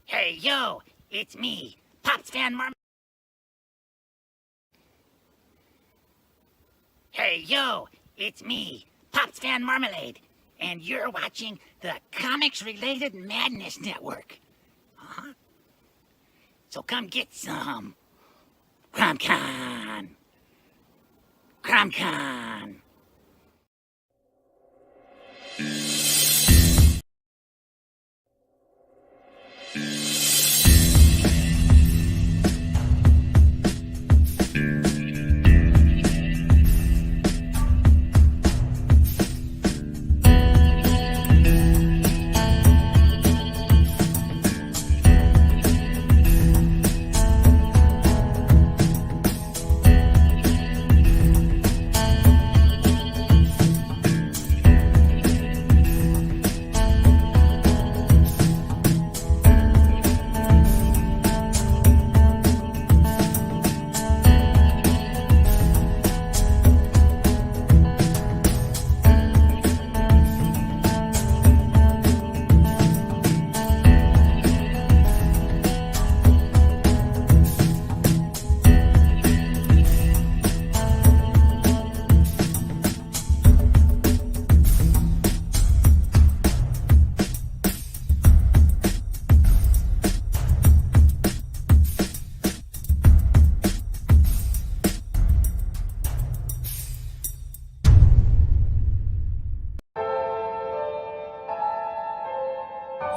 Hey, yo, it's me, Pops Van Marmalade. Hey, yo, it's me, Pops Van Marmalade, and you're watching the Comics-Related Madness Network. Huh? So come get some. CromCon. CromCon.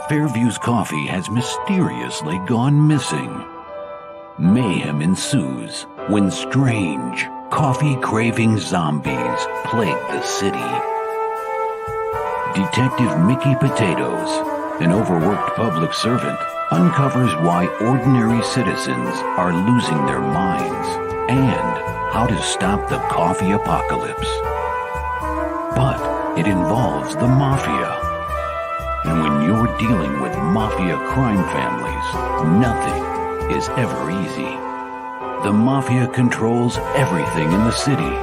Fairview's coffee has mysteriously gone missing. Mayhem ensues when strange, coffee-craving zombies plague the city. Detective Mickey Potatoes, an overworked public servant, uncovers why ordinary citizens are losing their minds and how to stop the coffee apocalypse. But it involves the mafia. And when you're dealing with mafia crime families, nothing is ever easy. The mafia controls everything in the city,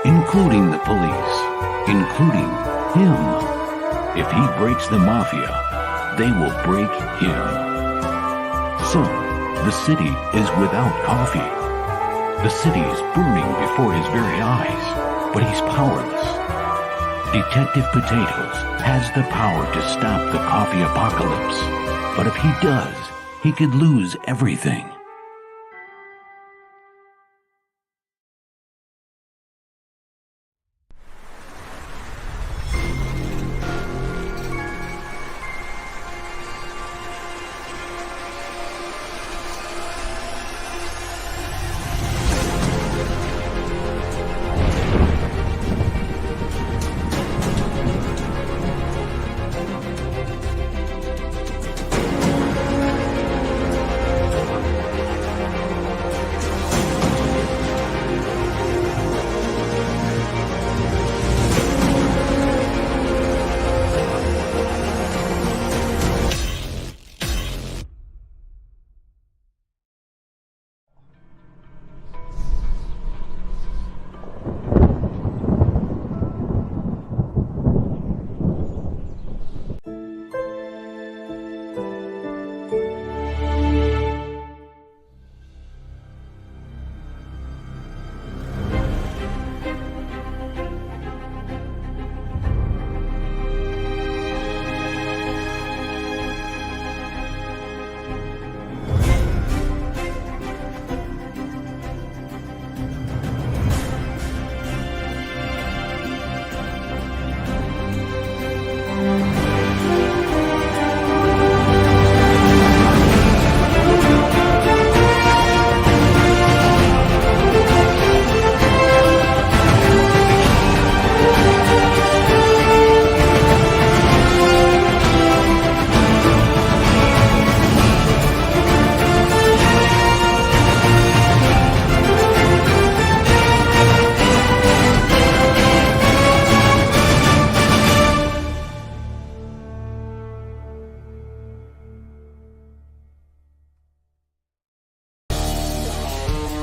including the police, including him. If he breaks the mafia, they will break him. So, the city is without coffee. The city is burning before his very eyes, but he's powerless. Detective Potatoes has the power to stop the coffee apocalypse, but if he does, he could lose everything.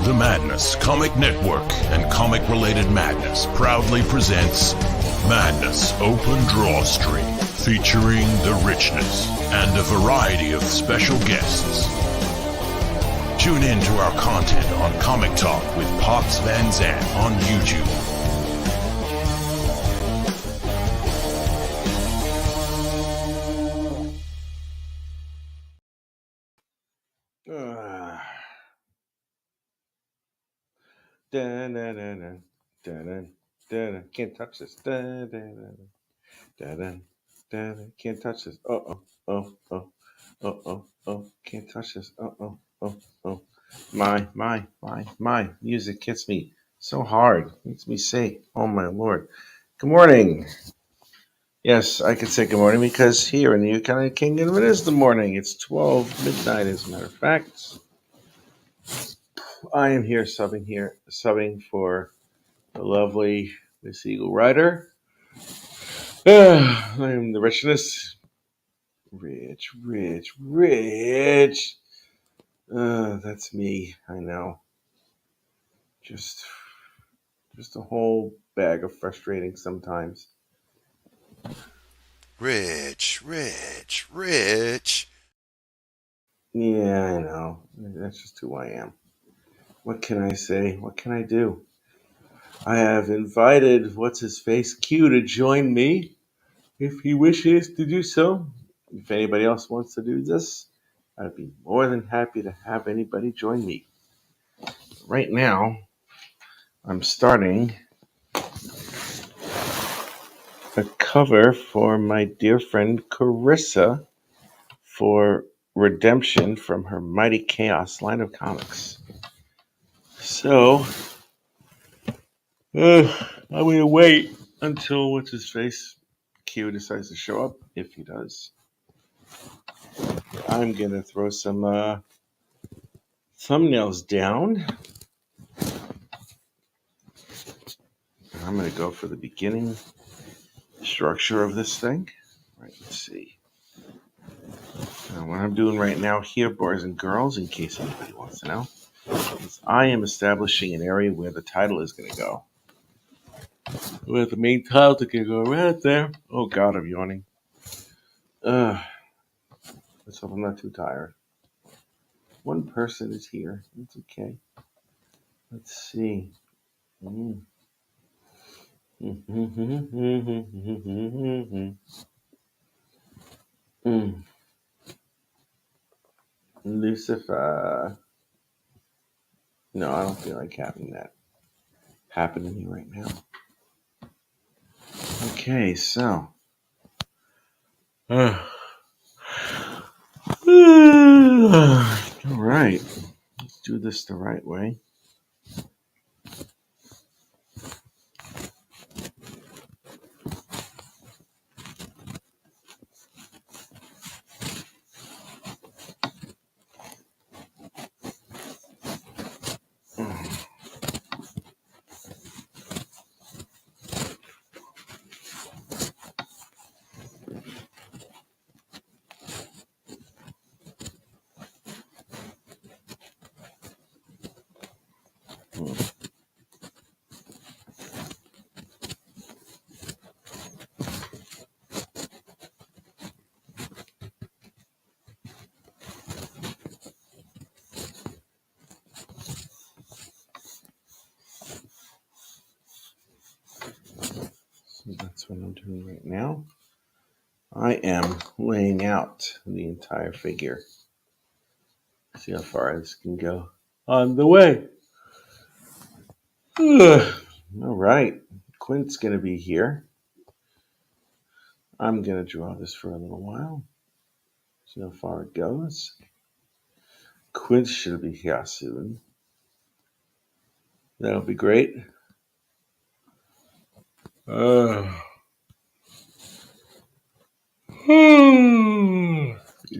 The Madness Comic Network and Comic-Related Madness proudly presents Madness Open Drawstream featuring the richness and a variety of special guests. Tune in to our content on Comic Talk with Pops Van Zandt on YouTube. Can't touch this. Can't touch this. Can't touch this. My music hits me so hard. Makes me say, oh my lord. Good morning. Yes, I can say good morning because here in the United Kingdom it is the morning. It's 12 midnight, as a matter of fact. I am subbing for the lovely Miss Eagle Rider. I am the richness. Rich. That's me. I know. Just a whole bag of frustrating sometimes. Rich. Yeah, I know. That's just who I am. What can I say? What can I do? I have invited what's-his-face Q to join me if he wishes to do so. If anybody else wants to do this, I'd be more than happy to have anybody join me. Right now, I'm starting a cover for my dear friend Corissa for Redemption from her Mighty Chaos line of comics. So, I'm going to wait until what's-his-face Q decides to show up, if he does. I'm going to throw some thumbnails down. I'm going to go for the beginning structure of this thing. Right, let's see. Now, what I'm doing right now here, boys and girls, in case anybody wants to know, is I am establishing an area where the title is going to go. Where the main title is going to go right there. Oh God, I'm yawning. Let's hope I'm not too tired. One person is here. It's okay. Let's see. Lucifer. No, I don't feel like having that happen to me right now. Okay, so. All right. Let's do this the right way. So that's what I'm doing right now. I am laying out the entire figure. See how far this can go. On the way. All right. Quint's going to be here. I'm going to draw this for a little while. See how far it goes. Quint should be here soon. That'll be great.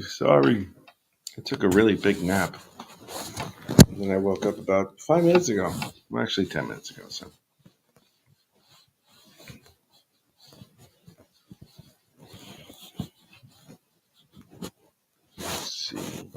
Sorry. I took a really big nap. And then I woke up about 5 minutes ago. Well, actually 10 minutes ago. So. Let's see.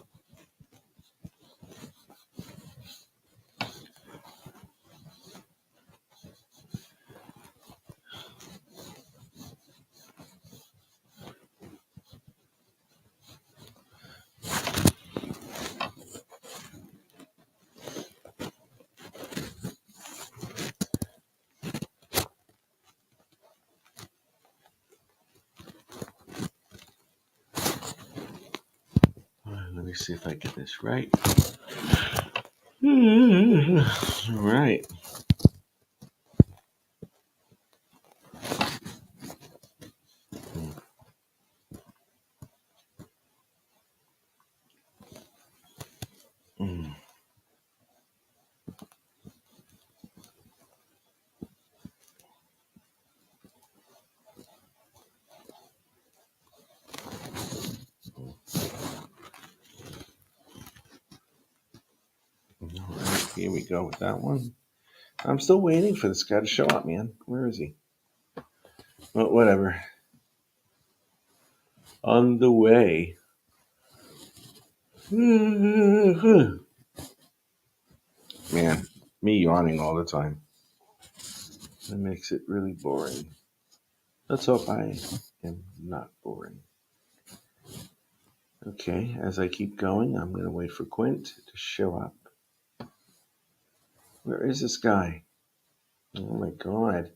me see if I get this right. All right. Mm. All right, here we go with that one. I'm still waiting for this guy to show up, man. Where is he? Well, whatever. On the way. Man, me yawning all the time. That makes it really boring. Let's hope I am not boring. Okay, as I keep going, I'm going to wait for Quint to show up. Where is this guy? Oh my god.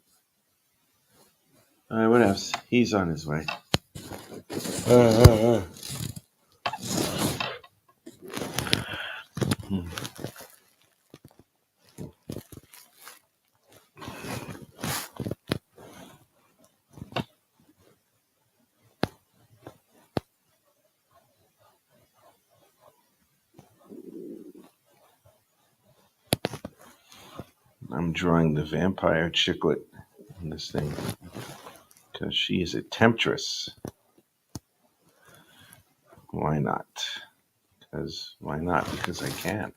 Alright, what else? He's on his way. I'm drawing the vampire chicklet in this thing because she is a temptress. Why not? Because why not? Because I can.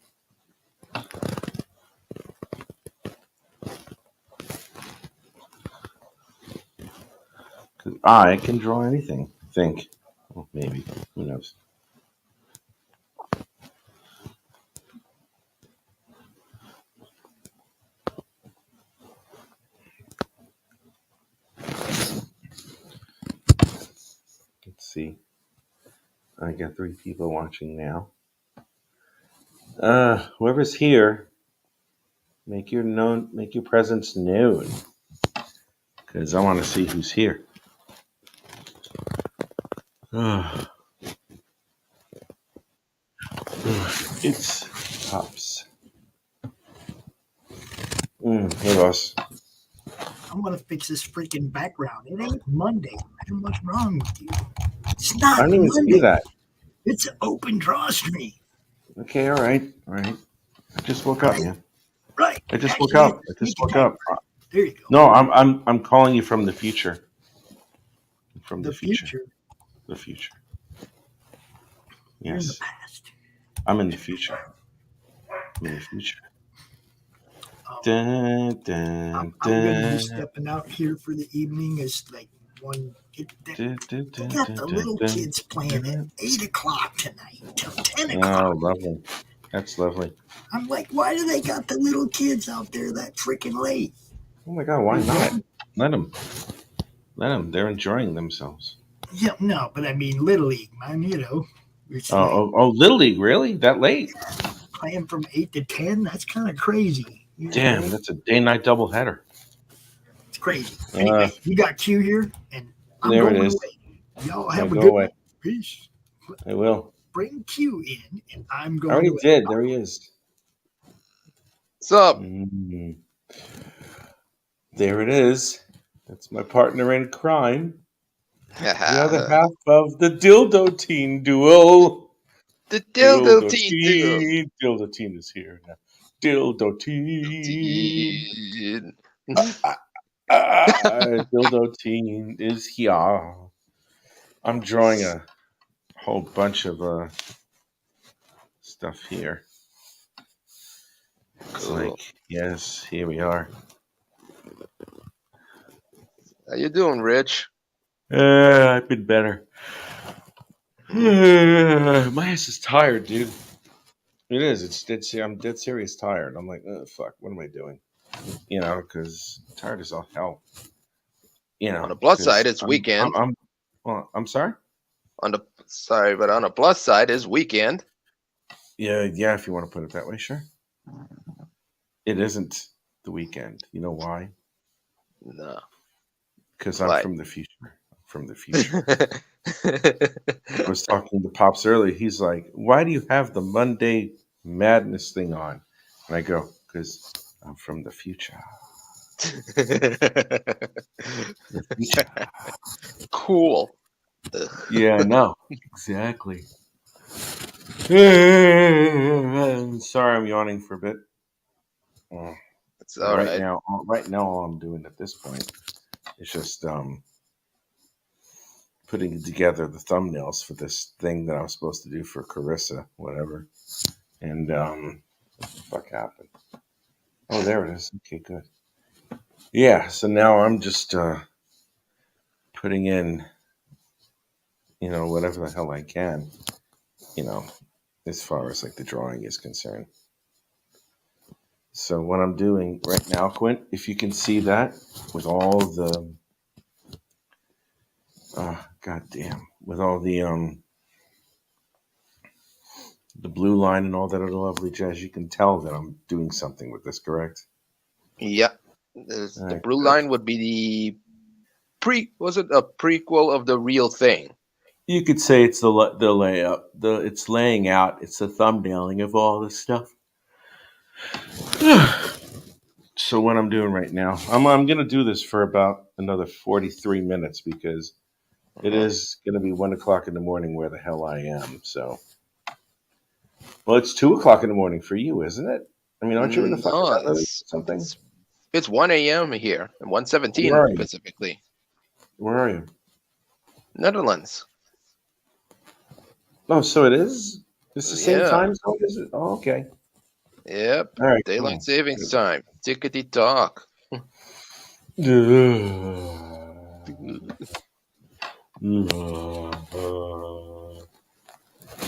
Because I can draw anything. I think. Well, maybe. Who knows? Let's see. I got 3 people watching now. Whoever's here, make your presence known. Because I want to see who's here. It's Pops. Hey, boss. I'm gonna fix this freaking background. It ain't Monday. Man, what's wrong with you? It's not I don't even Monday. see that. It's an open Drawstream. Okay, all right. I just woke up, man. Right. I just Actually, woke up. There you go. No, I'm calling you from the future. From the future. The future. You're in the Yes. past. I'm in the future. I'm in the future. I'm gonna be stepping out here for the evening as like one. They got the little kids playing at 8 o'clock tonight till 10 o'clock. Oh, lovely. That's lovely. I'm like, why do they got the little kids out there that freaking late? Oh my God, why not? Let them. They're enjoying themselves. Yeah, no, but I mean Little League, man. You know. It's Little League, really? That late? Playing from 8 to 10? That's kind of crazy. Damn, that's a day-night doubleheader. It's crazy. Anyway, you got Q here, and I'm there going it is. away. Y'all have a Go good away. one. Peace. I will. Bring Q in, and I'm going I already away. did. There he is. What's up? There it is. That's my partner in crime. The other half of the Dildo Teen duo. The Dildo Teen duo. Dildo Teen is here now. Dildo Teen. Dildo Teen is here. I'm drawing a whole bunch of stuff here. It's like, yes, here we are. How you doing, Rich? I've been better. My ass is tired, dude. It is. I'm dead serious tired. I'm like, oh, fuck, what am I doing? You know, because tired as all hell. You know, on the plus side, it's weekend. I'm sorry. But on the plus side, it's weekend. Yeah. If you want to put it that way, sure. It isn't the weekend. You know why? No. Because I'm from the future. I was talking to Pops earlier. He's like, "Why do you have the Monday Madness thing on?" And I go, "Because I'm from the future. The future." Cool. Yeah, I know. Exactly. Sorry, I'm yawning for a bit. It's all right. Right now, all I'm doing at this point is just putting together the thumbnails for this thing that I was supposed to do for Corissa, whatever. And what the fuck happened? Oh, there it is. Okay, good. Yeah, so now I'm just putting in, whatever the hell I can, as far as like the drawing is concerned. So what I'm doing right now, Quint, if you can see that with all the, goddamn, with all the blue line and all that other lovely jazz, you can tell that I'm doing something with this, correct? Yeah. All The right, blue good. line would be was it a prequel of the real thing? You could say it's the layup. It's laying out. It's the thumbnailing of all this stuff. So what I'm doing right now, I'm gonna do this for about another 43 minutes because it is gonna be 1 o'clock in the morning where the hell I am. So, well, it's 2 o'clock in the morning for you, isn't it? I mean, aren't you in the fucking No, Netherlands or something? it's 1 a.m. here and Where 1:17 are you? specifically. Where are you? Netherlands. Oh, so it is. It's the same Yeah. time zone, is it? Oh, okay. Yep. All right. Daylight Cool. savings time. Tickety talk.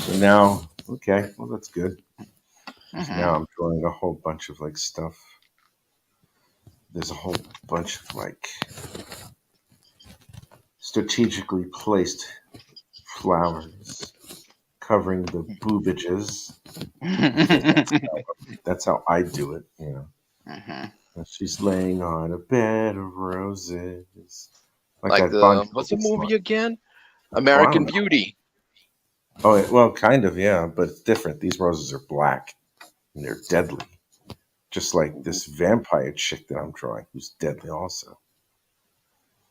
So now, okay, well that's good. So now I'm drawing a whole bunch of like stuff. There's a whole bunch of like strategically placed flowers covering the boobages. That's how I do it, And she's laying on a bed of roses. Like that Bon what's the Jovi movie song. again? Oh, I American don't know. Beauty. Oh, well, kind of, yeah, but it's different. These roses are black and they're deadly. Just like this vampire chick that I'm drawing, who's deadly also.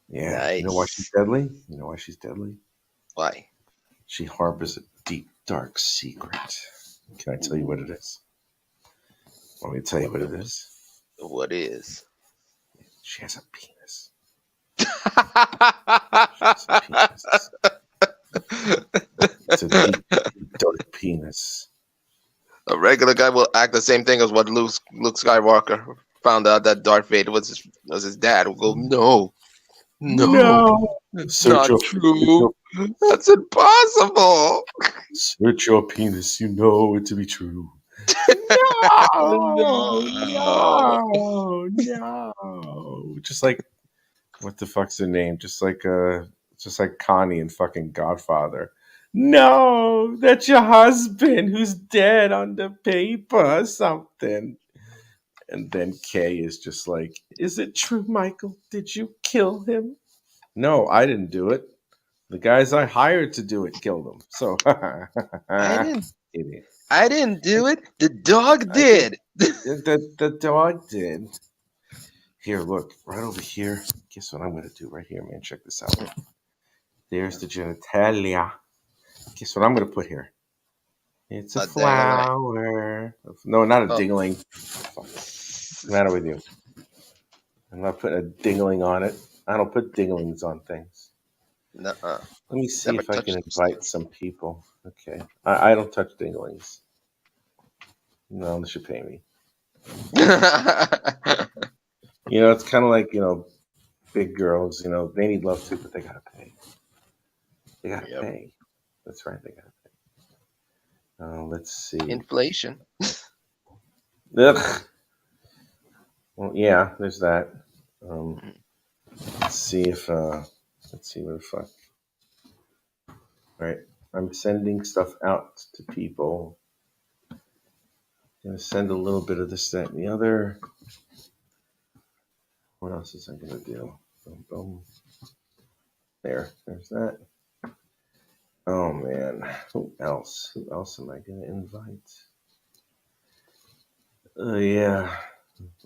Yeah. You know why she's Nice. deadly? You know why she's deadly? Why? She harbors a deep, dark secret. Can I tell you what it is? Want me to tell you what it is? What is? She has a penis. She has a penis. It's a deep, dark penis. A regular guy will act the same thing as what Luke Skywalker found out that Darth Vader was his dad. Will go, no, it's Search not your, true. That's impossible. search your penis. You know it to be true. No. Just like, what the fuck's her name? Just like Connie in fucking Godfather. No, that's your husband who's dead on the paper or something. And then Kay is just like, is it true, Michael? Did you kill him? No, I didn't do it. The guys I hired to do it killed him. So, I didn't. idiot. I didn't do it. The dog I did. did. The dog did. Here, look, right over here. Guess what I'm going to do right here, man? Check this out. There's the genitalia. Guess what I'm going to put here? It's a flower. No, not a dingling. What's the matter with you? I'm not putting a dingling on it. I don't put dinglings on things. Nuh-uh. Let me see Never if I can touched invite some people. Okay. I don't touch dinglings. No, unless you pay me. It's kind of like, big girls, they need love too, but they got to pay. They got to pay. That's right. They got to pay. Let's see. Inflation. Ugh. Well, yeah, there's that. Let's see if, let's see what the fuck. All right. I'm sending stuff out to people. I'm going to send a little bit of this, that, and the other. What else is I going to do? Boom, boom. There's that. Oh man, who else? Who else am I gonna invite? Yeah.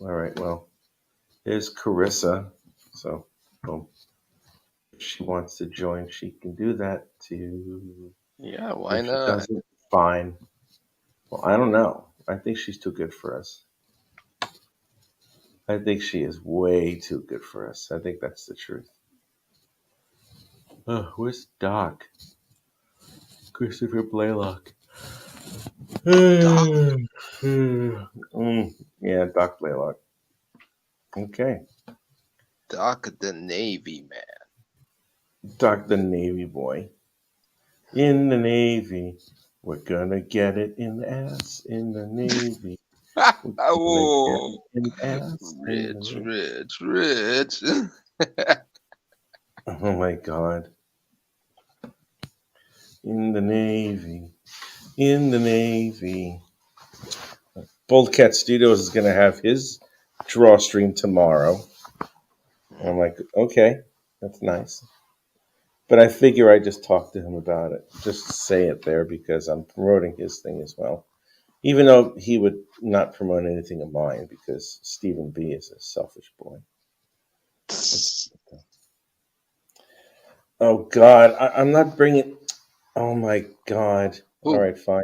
All right. Well, here's Corissa. So, boom. If she wants to join, she can do that too. Yeah, why If she not? doesn't, fine. Well, I don't know. I think she's too good for us. I think she is way too good for us. I think that's the truth. Oh, where's Doc? Christopher Blaylock. Doc, Yeah, Doc Blaylock. Okay. Doc the Navy man. Doc the Navy boy. In the Navy. We're gonna get it in the ass in the Navy. We're gonna get Oh, it in the ass in the rich, Navy. rich, rich. Oh my god. In the Navy. In the Navy. Bold Cat Studios is gonna have his Drawstream tomorrow. And I'm like, okay, that's nice. But I figure I just talk to him about it. Just say it there because I'm promoting his thing as well. Even though he would not promote anything of mine because Stephen B is a selfish boy. Oh God, I'm not bringing. Oh my God. All Who? right, fine.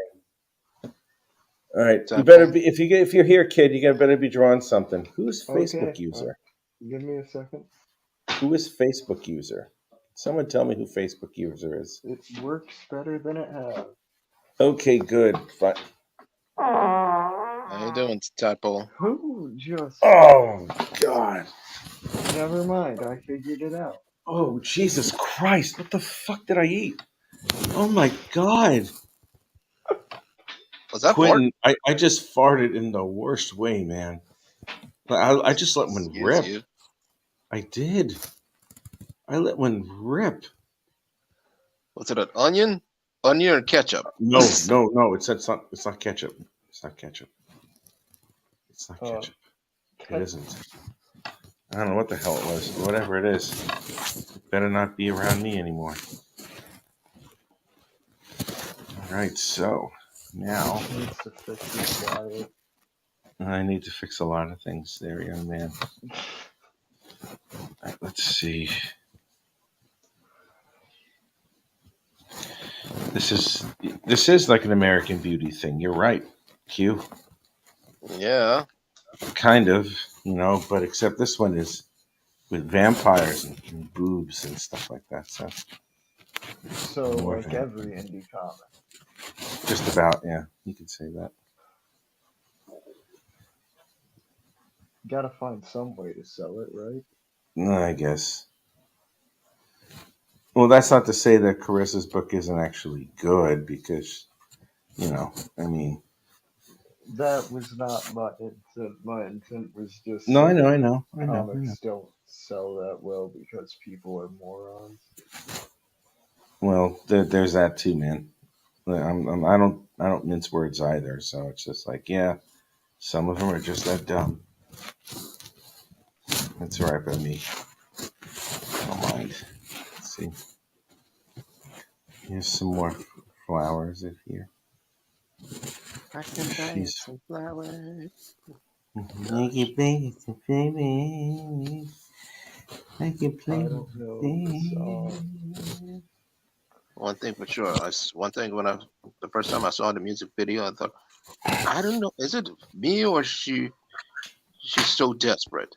All right, you better Tadpole? be if you're here, kid. You got better be drawing something. Who's Facebook Okay, user? give me a second. Who is Facebook user? Someone tell me who Facebook user is. It works better than it has. Okay, good. Fine. How you doing, Tadpole? Who just? Oh God. Never mind. I figured it out. Oh Jesus Christ! What the fuck did I eat? Oh my God. Was that fart? Quentin, I just farted in the worst way, man. I just let one Excuse rip. you. I did. I let one rip. Was it an onion? Onion or ketchup? No. It's not. It's not ketchup. It's not ketchup. It's not Uh, ketchup. It isn't. I don't know what the hell it was. Whatever it is, it better not be around me anymore. All right. So now needs to fix his diet. I need to fix a lot of things there, young man. All right, let's see. This is like an American Beauty thing. You're right, Q. Yeah. Kind of, but except this one is with vampires and boobs and stuff like that. So more Like every indie comic. just about, yeah, you could say that. Gotta find some way to sell it, right? No, I guess. Well, that's not to say that Carissa's book isn't actually good because, I mean. That was not my intent. My intent was just No, I saying know. comics don't sell that well because people are morons. Well, there's that too, man. I don't mince words either. So it's just like, yeah, some of them are just that dumb. That's all right by me. I don't mind. Let's see. Here's some more flowers in here. I can buy some flowers. Make it baby, baby. Make it I play. don't know the song. One thing for sure. One thing the first time I saw the music video, I thought, I don't know, is it me or she's so desperate?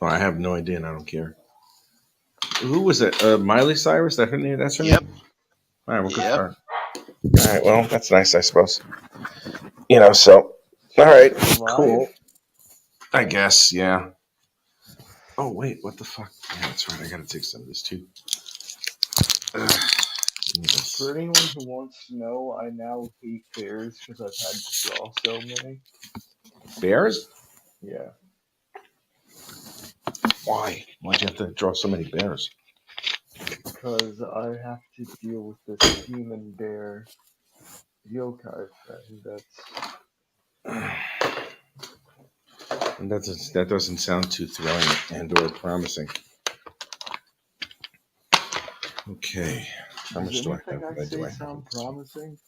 Oh, I have no idea, and I don't care. Who was it? Miley Cyrus? That her name? That's her Yep. name. All right, well, good Yep. for her. All right, well, that's nice, I suppose. So. All right, cool. I guess, yeah. Oh wait, what the fuck? Yeah, that's right. I gotta take some of this too. For anyone who wants to know, I now hate bears because I've had to draw so many. Bears? Yeah. Why? Why'd you have to draw so many bears? Because I have to deal with this demon bear yokai thing And that doesn't sound too thrilling and or promising. Okay. How Does much do I anything have? I What do say I have? sound promising?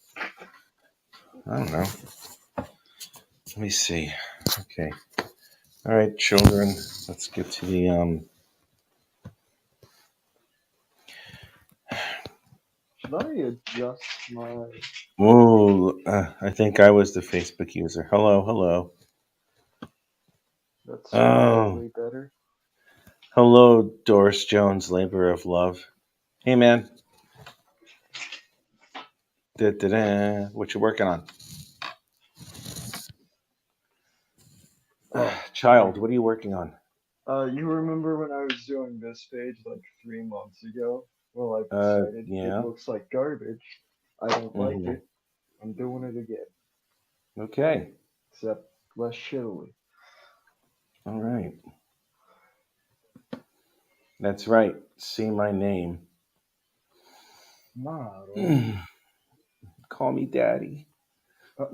I don't know. Let me see. Okay. All right, children. Let's get to the Should I adjust my? Oh, I think I was the Facebook user. Hello, hello. That's Oh, slightly better. hello, Doris Jones, labor of love. Hey, man. Da-da-da. What you working on? Oh, Child, what are you working on? you remember when I was doing this page like 3 months ago? Well, I've decided it Yeah. looks like garbage. I don't like Mm-hmm. it. I'm doing it again, Okay. except less shittily. All right. That's right. Say my name. Model. Call me daddy. Uh,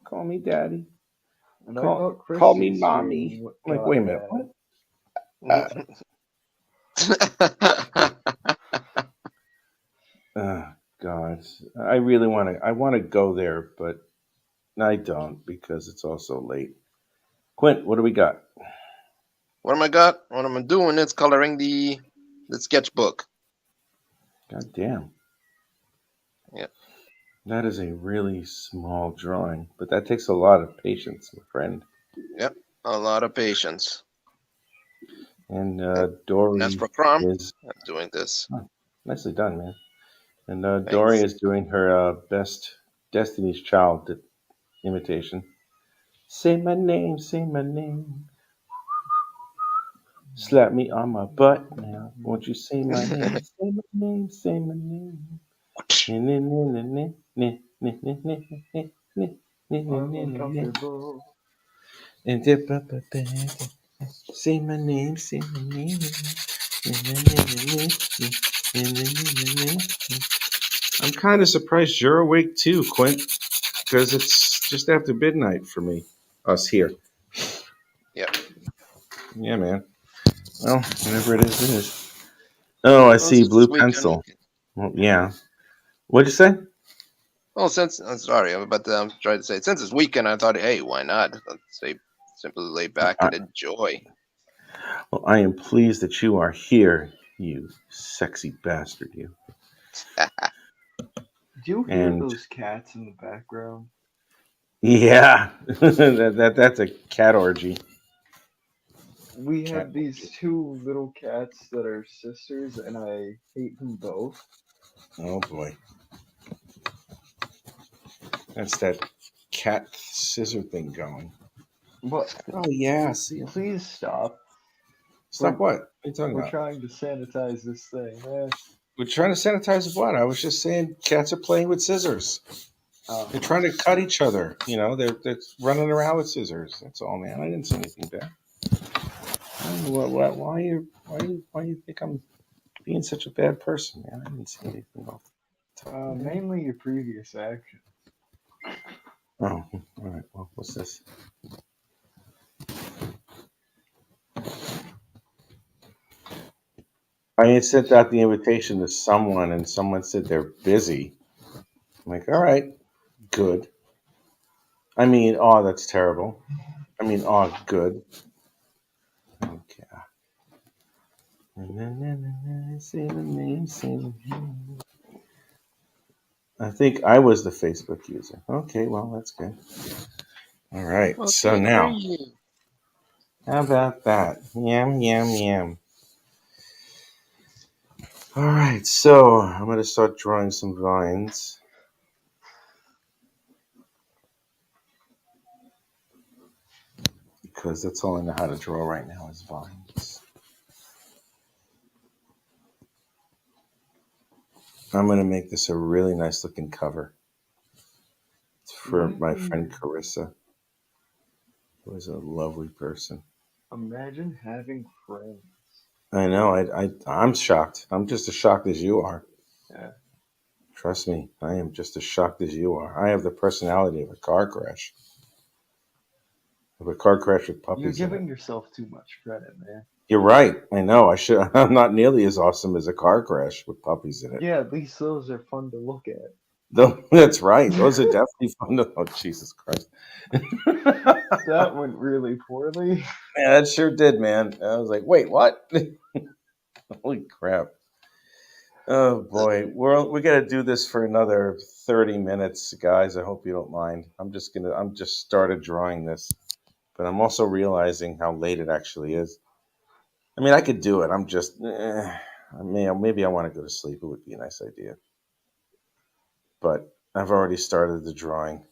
Call me daddy. and I Call thought call me Chris's mommy. stream I'm like, got wait a minute. bad. What? Uh, God, I really want to. I want to go there, but I don't because it's also late. Quint, what do we got? What am I got? What am I doing? It's coloring the sketchbook. God damn, Yep. that is a really small drawing, but that takes a lot of patience, my friend. Yep. A lot of patience. And And as Dory for Crom, is I'm doing this. nicely done, man. And Dory Thanks. is doing her best Destiny's Child imitation. Say my name, say my name. Slap me on my butt now. Won't you say my name? Say my name, say my name. I'm uncomfortable. And say my name, say my name. I'm kind of surprised you're awake too, Quint, because it's just after midnight for me, us here. Yep. Yeah, man. Well, whatever it is. Oh, I Well, see since it's blue weekend. pencil. Well, yeah. What'd you say? Well, since I'm sorry, but I'm trying to say since it's weekend, I thought, hey, why not? Let's say simply lay back I, and enjoy. well, I am pleased that you are here, you sexy bastard, you. Do you hear And those cats in the background? yeah, that's a cat orgy. We Cat have these orgy. two little cats that are sisters, and I hate them both. Oh boy, that's that cat scissor thing going. But Oh yeah, see. please stop. Stop We're what? What are you talking we're about? trying to sanitize this thing. We're trying to sanitize what? I was just saying cats are playing with scissors. Oh, They're trying to cut each other. You know, they're running around with scissors. That's all, man. I didn't say anything bad. I don't know why you think I'm being such a bad person, man? I didn't say anything wrong. mainly your previous action. Oh, all right. Well, what's this? I had sent out the invitation to someone, and someone said they're busy. I'm like, all right, good. I mean, oh, that's terrible. I mean, oh, good. Okay. Say the name, say the name. I think I was the Facebook user. Okay, well, that's good. All right. So Okay, now, great. how about that? Yum, yum, yum. All right. So I'm going to start drawing some vines. Because that's all I know how to draw right now is vines. I'm going to make this a really nice looking cover. It's for my friend Corissa, who is a lovely person. Imagine having friends. I know. I'm shocked. I'm just as shocked as you are. Yeah. Trust me, I am just as shocked as you are. I have the personality of a car crash. Of a car crash with You're puppies in it. giving yourself too much credit, man. You're right. I know. I should. I'm not nearly as awesome as a car crash with puppies in it. Yeah, at least those are fun to look at. Though that's right. Those are definitely fun. Oh, Jesus Christ! That went really poorly. Yeah, that sure did, man. I was like, wait, what? Holy crap! Oh boy, we got to do this for another 30 minutes, guys. I hope you don't mind. I'm just started drawing this, but I'm also realizing how late it actually is. I mean, I could do it. I'm just, I mean, maybe I want to go to sleep. It would be a nice idea, but I've already started the drawing.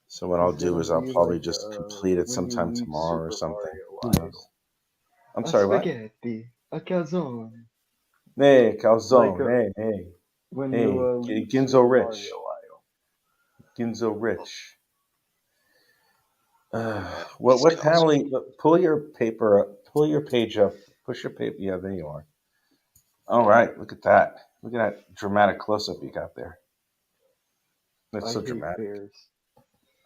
So what I'll It's do gonna is I'll be probably like just complete it when you sometime leave tomorrow or Super something. Mario Who Land. knows? I'm A sorry, what? spaghetti, a calzone. Hey, Like calzone. Hey. when you Hey, leave Ginzo Super Rich. Mario Isle. Ginzo Rich. These What cows. panel? Pull your paper up. Pull your page up. Push your paper. Yeah, there you are. All right. Look at that. Look at that dramatic close up you got there. That's I so hate dramatic. bears.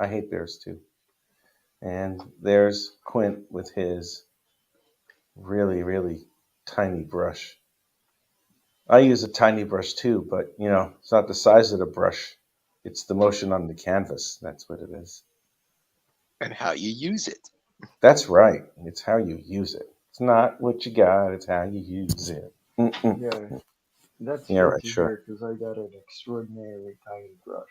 I hate bears too. And there's Quint with his really, really tiny brush. I use a tiny brush too, but it's not the size of the brush. It's the motion on the canvas. That's what it is. And how you use it. That's right. It's how you use it. It's not what you got. It's how you use it. Mm-mm. Yeah, that's Yeah, good right. to Sure. hear because I got an extraordinarily tiny brush.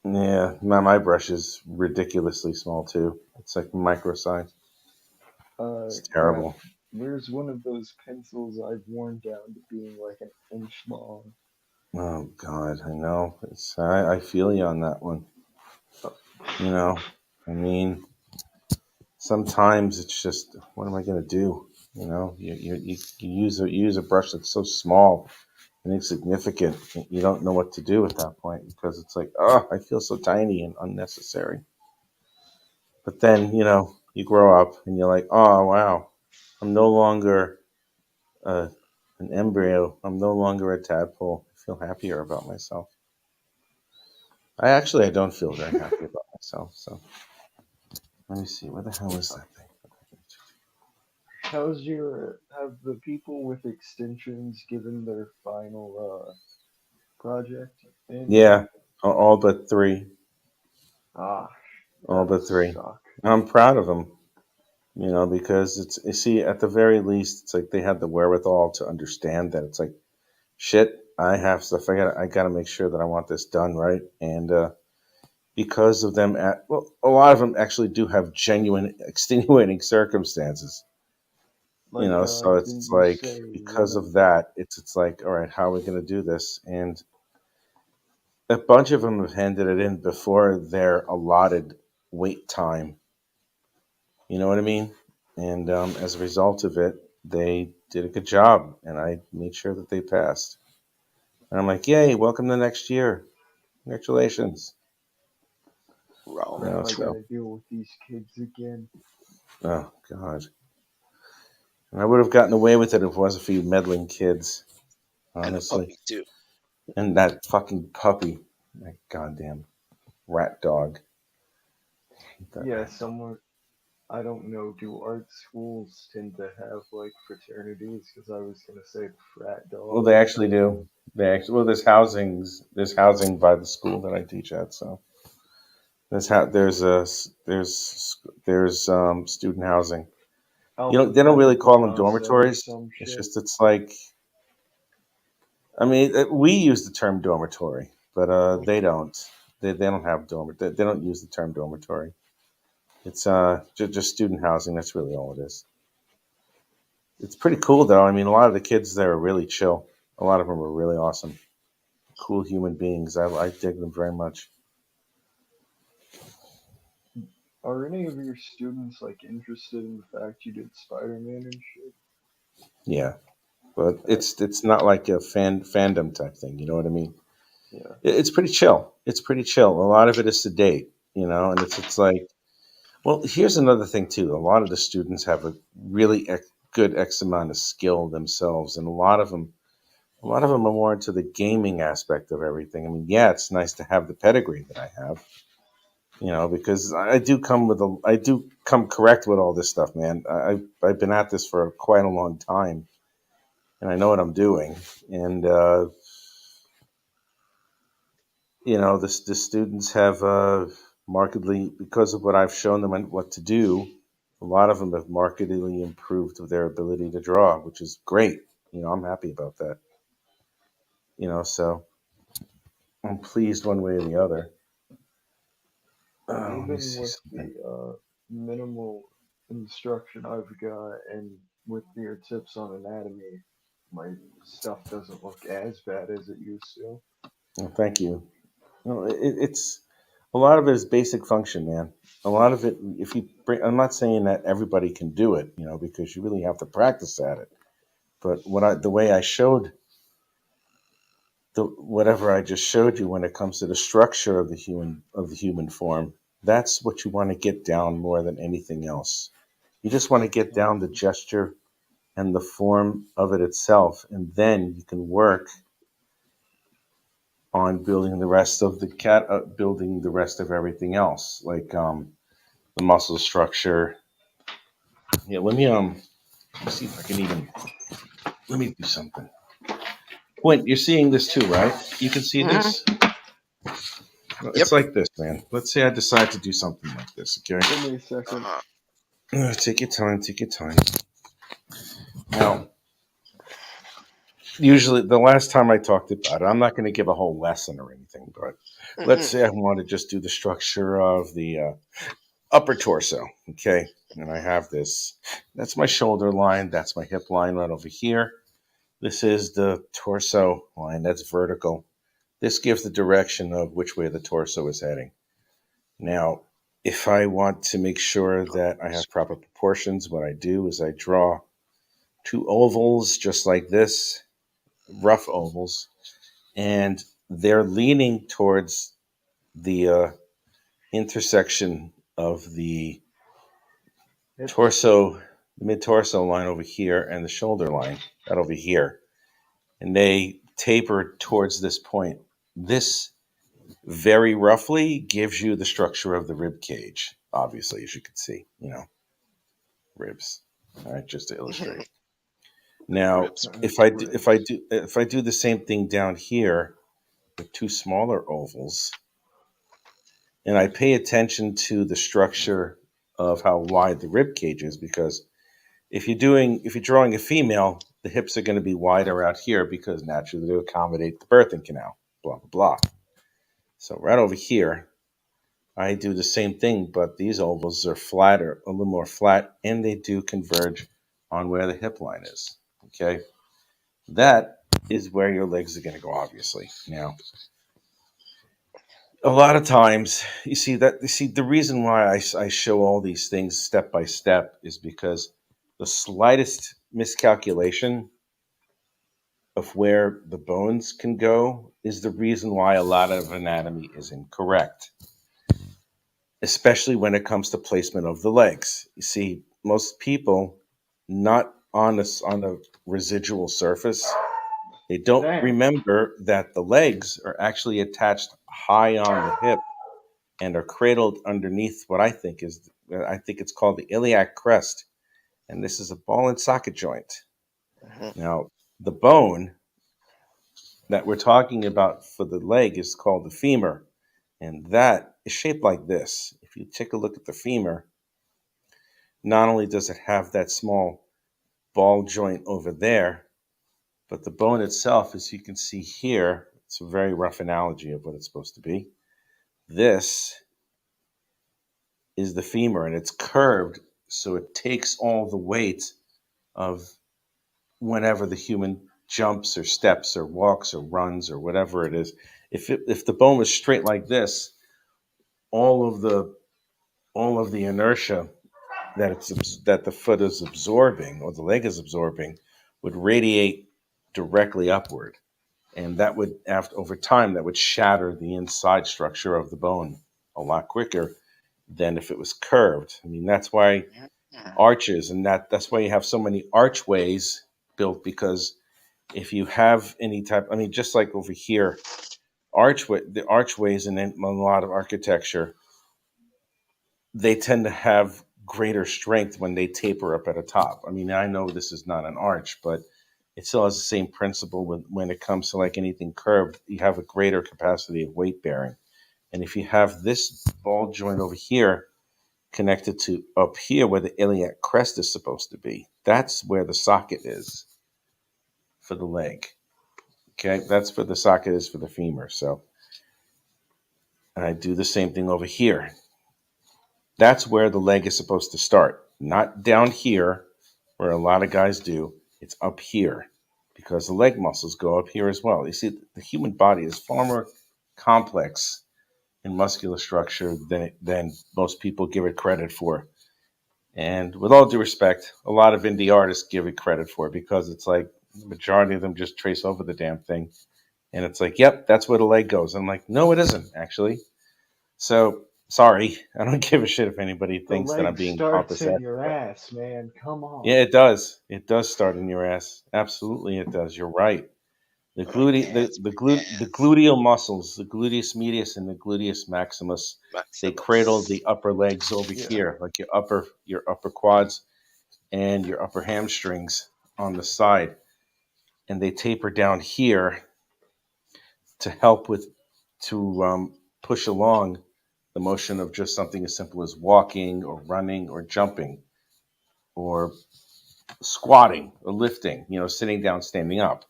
Yeah, my brush is ridiculously small too. It's like micro size. It's Crap. terrible. Where's one of those pencils I've worn down to being like an inch long? Oh God, I know. I feel you on that one. I mean, sometimes it's just, what am I going to do? You use a brush that's so small and insignificant. You don't know what to do at that point because it's like, oh, I feel so tiny and unnecessary. But then, you grow up and you're like, oh wow, I'm no longer uh, an embryo. I'm no longer a tadpole. I feel happier about myself. I don't feel very happy about myself. So let me see. Where the hell is that thing? Have the people with extensions given their final project in yet? Yeah, all but three. Ah, All that'll but three. suck. I'm proud of them. Because you see, at the very least, it's like they had the wherewithal to understand that it's like, shit, I have stuff. I got to make sure that I want this done right. And because of them, a lot of them actually do have genuine extenuating circumstances. So Didn't it's you like say one because of of the? that, it's like, all right, how are we going to do this? And a bunch of them have handed it in before their allotted wait time. You know what I mean? And as a result of it, they did a good job, and I made sure that they passed. And I'm like, yay, welcome to next year. Congratulations. Crap, I So, gotta deal with these kids again. oh, God. And I would have gotten away with it if it wasn't for you meddling kids, And the honestly. puppy too. And that fucking puppy. That goddamn rat dog. That Yeah, rat dog. someone. I don't know. Do art schools tend to have like fraternities? Because I was gonna say frat Well, dog they or actually something. do. There's housing by the school that I teach at, so there's student housing. They don't really Alphabetical call them process or dormitories. some It's shit. just it's like, I mean, we use the term dormitory, but they don't. They don't have dormitory. They don't use the term dormitory. It's just student housing. That's really all it is. It's pretty cool though. I mean, a lot of the kids there are really chill. A lot of them are really awesome, cool human beings. I dig them very much. Are any of your students like interested in the fact you did Spider-Man and shit? Yeah, but That's it's not like a fandom type thing. You know what I mean? yeah. It's pretty chill. It's pretty chill. A lot of it is sedate, and it's like, well, here's another thing too. A lot of the students have a really good X amount of skill themselves, and a lot of them are more into the gaming aspect of everything. I mean, yeah, it's nice to have the pedigree that I have, because I do come correct with all this stuff, man. I've been at this for quite a long time, and I know what I'm doing. And the students have markedly, because of what I've shown them and what to do, a lot of them have markedly improved their ability to draw, which is great. I'm happy about that. So I'm pleased one way or the other. Let me Even see with something. the minimal instruction I've got and with your tips on anatomy, my stuff doesn't look as bad as it used to. Well, thank you. It's a lot of it is basic function, man. A lot of it, if you bring, I'm not saying that everybody can do it, because you really have to practice at it. But the way I showed whatever I just showed you when it comes to the structure of the human form, that's what you want to get down more than anything else. You just want to get down the gesture and the form of it itself, and then you can work on building the rest of building the rest of everything else, like the muscle structure. Yeah, let's see if I can even let me do something. Quint, you're seeing this too, right? You can see this. Yep. It's like this, man. Let's say I decide to do something like this. Okay. Give me a second. Take your time. Take your time. Now, usually the last time I talked about it, I'm not going to give a whole lesson or anything, but let's say I want to just do the structure of the upper torso. Okay. And I have this. That's my shoulder line. That's my hip line right over here. This is the torso line. That's vertical. This gives the direction of which way the torso is heading. Now, if I want to make sure that I have proper proportions, what I do is I draw two ovals just like this, rough ovals, and they're leaning towards the intersection of the torso, the mid-torso line over here, and the shoulder line, that over here. And they taper towards this point. This very roughly gives you the structure of the rib cage, obviously, as you can see, ribs. All right, just to illustrate. Now, if I do the same thing down here with two smaller ovals, and I pay attention to the structure of how wide the rib cage is, because if you're drawing a female, the hips are going to be wider out here because naturally to accommodate the birthing canal, blah blah blah. So right over here, I do the same thing, but these ovals are flatter, a little more flat, and they do converge on where the hip line is. Okay, that is where your legs are going to go, obviously. Now, a lot of times, the reason why I show all these things step by step is because the slightest miscalculation of where the bones can go is the reason why a lot of anatomy is incorrect, especially when it comes to placement of the legs. You see, most people not on the residual surface, they don't Damn. remember that the legs are actually attached high on the hip and are cradled underneath what I think it's called the iliac crest, and this is a ball and socket joint. Now, the bone that we're talking about for the leg is called the femur, and that is shaped like this. If you take a look at the femur, not only does it have that small ball joint over there, but the bone itself, as you can see here, it's a very rough analogy of what it's supposed to be. This is the femur, and it's curved, so it takes all the weight of whenever the human jumps or steps or walks or runs or whatever it is. If the bone was straight like this, all of the inertia that the foot is absorbing or the leg is absorbing would radiate directly upward, and that would, over time, that would shatter the inside structure of the bone a lot quicker than if it was curved. I mean, that's why arches, and that's why you have so many archways built, because if you have any type, I mean, just like over here, the archways in a lot of architecture they tend to have greater strength when they taper up at the top. I mean, I know this is not an arch, but it still has the same principle when it comes to like anything curved. You have a greater capacity of weight bearing. And if you have this ball joint over here connected to up here where the iliac crest is supposed to be, that's where the socket is for the leg. Okay, that's where the socket is for the femur. So, and I do the same thing over here. That's where the leg is supposed to start, not down here where a lot of guys do. It's up here because the leg muscles go up here as well. You see, the human body is far more complex in muscular structure than most people give it credit for. And with all due respect, a lot of indie artists give it credit for because it's like the majority of them just trace over the damn thing. And it's like, yep, that's where the leg goes. I'm like, no, it isn't, actually. So, sorry. I don't give a shit if anybody thinks that I'm being starts pompous. in your ass, man. Come on. Yeah, it does. It does start in your ass. Absolutely, it does. You're right. The gluteal muscles, the gluteus medius and the gluteus maximus, they cradle the upper legs over here, like your upper quads and your upper hamstrings on the side, and they taper down here to help push along the motion of just something as simple as walking or running or jumping or squatting or lifting, sitting down, standing up.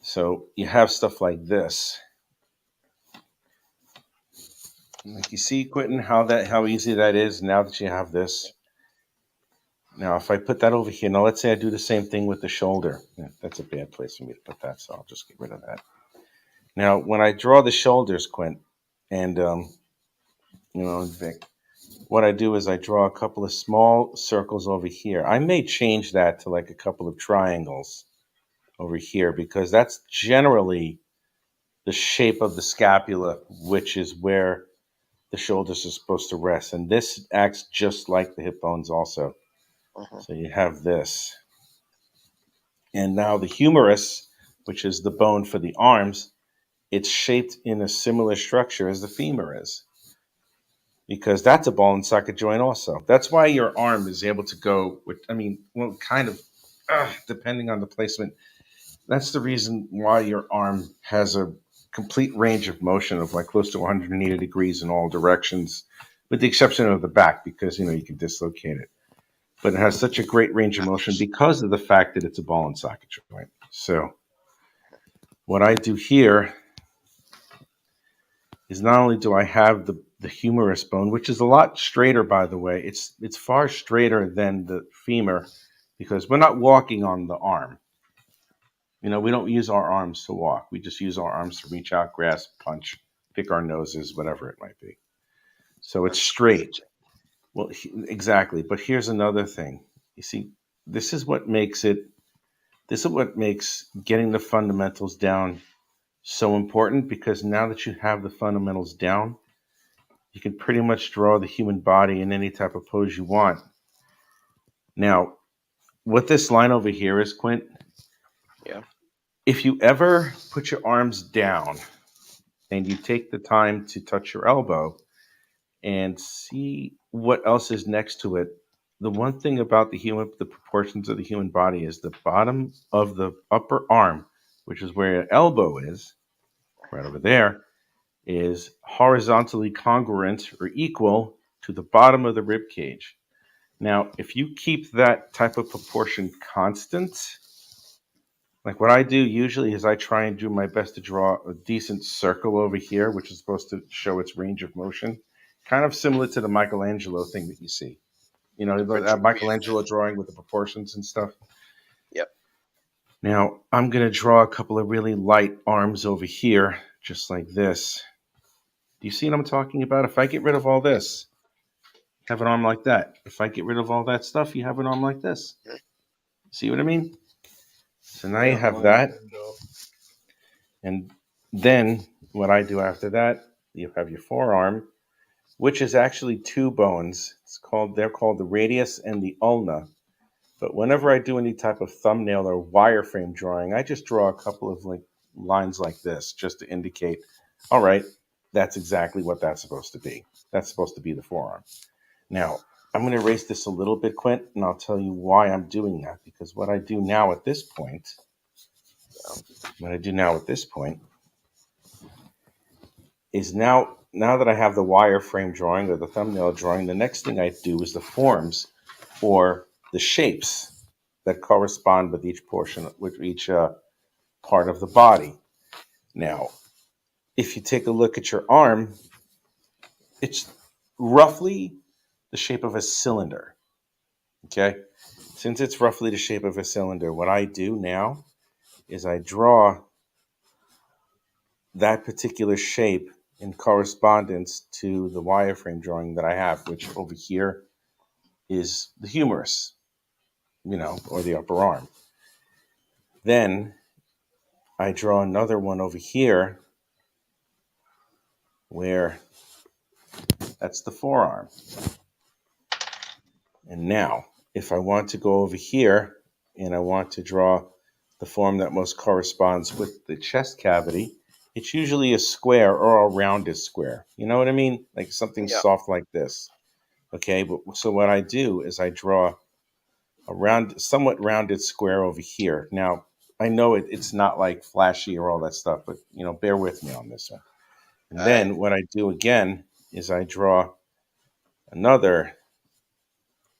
So you have stuff like this. Like you see, Quentin, how easy that is now that you have this. Now, if I put that over here, now let's say I do the same thing with the shoulder. Yeah, that's a bad place for me to put that, so I'll just get rid of that. Now, when I draw the shoulders, Quint, and Vic, what I do is I draw a couple of small circles over here. I may change that to like a couple of triangles over here because that's generally the shape of the scapula, which is where the shoulders are supposed to rest. And this acts just like the hip bones also. So you have this. And now the humerus, which is the bone for the arms, it's shaped in a similar structure as the femur is. Because that's a ball and socket joint also. That's why your arm is able to go with, depending on the placement. That's the reason why your arm has a complete range of motion of like close to 180 degrees in all directions, with the exception of the back, because, you can dislocate it. But it has such a great range of motion because of the fact that it's a ball and socket joint. So what I do here is not only do I have the humerus bone, which is a lot straighter, by the way. It's far straighter than the femur because we're not walking on the arm. We don't use our arms to walk. We just use our arms to reach out, grasp, punch, pick our noses, whatever it might be. So it's straight. Well, exactly. But here's another thing. You see, this is what makes getting the fundamentals down so important, because now that you have the fundamentals down, you can pretty much draw the human body in any type of pose you want. Now, what this line over here is, Quint, if you ever put your arms down and you take the time to touch your elbow and see what else is next to it, the one thing about the proportions of the human body is the bottom of the upper arm, which is where your elbow is, right over there, is horizontally congruent or equal to the bottom of the rib cage. Now, if you keep that type of proportion constant, like what I do usually is I try and do my best to draw a decent circle over here, which is supposed to show its range of motion, kind of similar to the Michelangelo thing that you see. That Michelangelo drawing with the proportions and stuff. Yep. Now, I'm going to draw a couple of really light arms over here, just like this. Do you see what I'm talking about? If I get rid of all this, you have an arm like that. If I get rid of all that stuff, you have an arm like this. See what I mean? So now you have that. And then what I do after that, you have your forearm, which is actually two bones. They're called the radius and the ulna. But whenever I do any type of thumbnail or wireframe drawing, I just draw a couple of lines like this just to indicate, all right, that's exactly what that's supposed to be. That's supposed to be the forearm. Now, I'm going to erase this a little bit, Quint, and I'll tell you why I'm doing that. Because what I do now at this point, is now that I have the wireframe drawing or the thumbnail drawing, the next thing I do is the forms or the shapes that correspond with each portion, with each part of the body. Now, if you take a look at your arm, it's roughly the shape of a cylinder. Okay? Since it's roughly the shape of a cylinder, what I do now is I draw that particular shape in correspondence to the wireframe drawing that I have, which over here is the humerus, or the upper arm. Then I draw another one over here where that's the forearm. And now, if I want to go over here and I want to draw the form that most corresponds with the chest cavity, it's usually a square or a rounded square. You know what I mean? Like something soft like this. Okay, so what I do is I draw a somewhat rounded square over here. Now, I know it's not like flashy or all that stuff, but bear with me on this one. And then what I do again is I draw another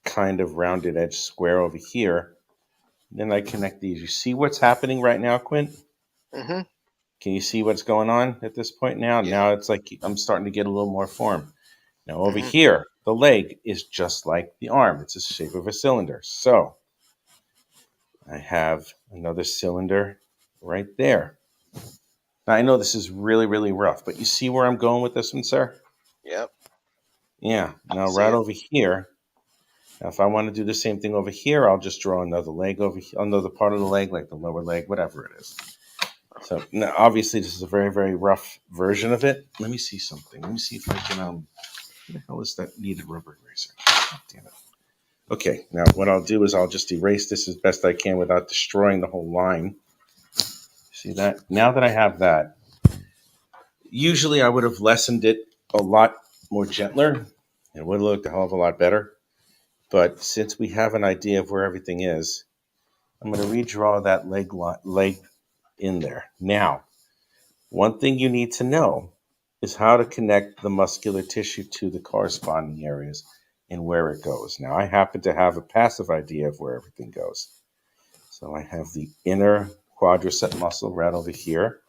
kind of rounded edge square over here. Then I connect these. You see what's happening right now, Quint? Mm-hmm. Can you see what's going on at this point now? Yeah. Now it's like I'm starting to get a little more form. Now over here, the leg is just like the arm. It's the shape of a cylinder. So I have another cylinder right there. Now I know this is really, really rough, but you see where I'm going with this one, sir? Yep. Yeah. Now right over here, now if I want to do the same thing over here, I'll just draw another leg over here, another part of the leg, like the lower leg, whatever it is. So now, obviously, this is a very, very rough version of it. Let me see something. Let me see if I can. What the hell is that needed rubber eraser? Oh, damn it. Okay. Now, what I'll do is I'll just erase this as best I can without destroying the whole line. See that? Now that I have that, usually I would have lessened it a lot more gentler. It would have looked a hell of a lot better. But since we have an idea of where everything is, I'm going to redraw that leg in there. Now, one thing you need to know is how to connect the muscular tissue to the corresponding areas and where it goes. Now, I happen to have a passive idea of where everything goes. So I have the inner quadricep muscle right over here.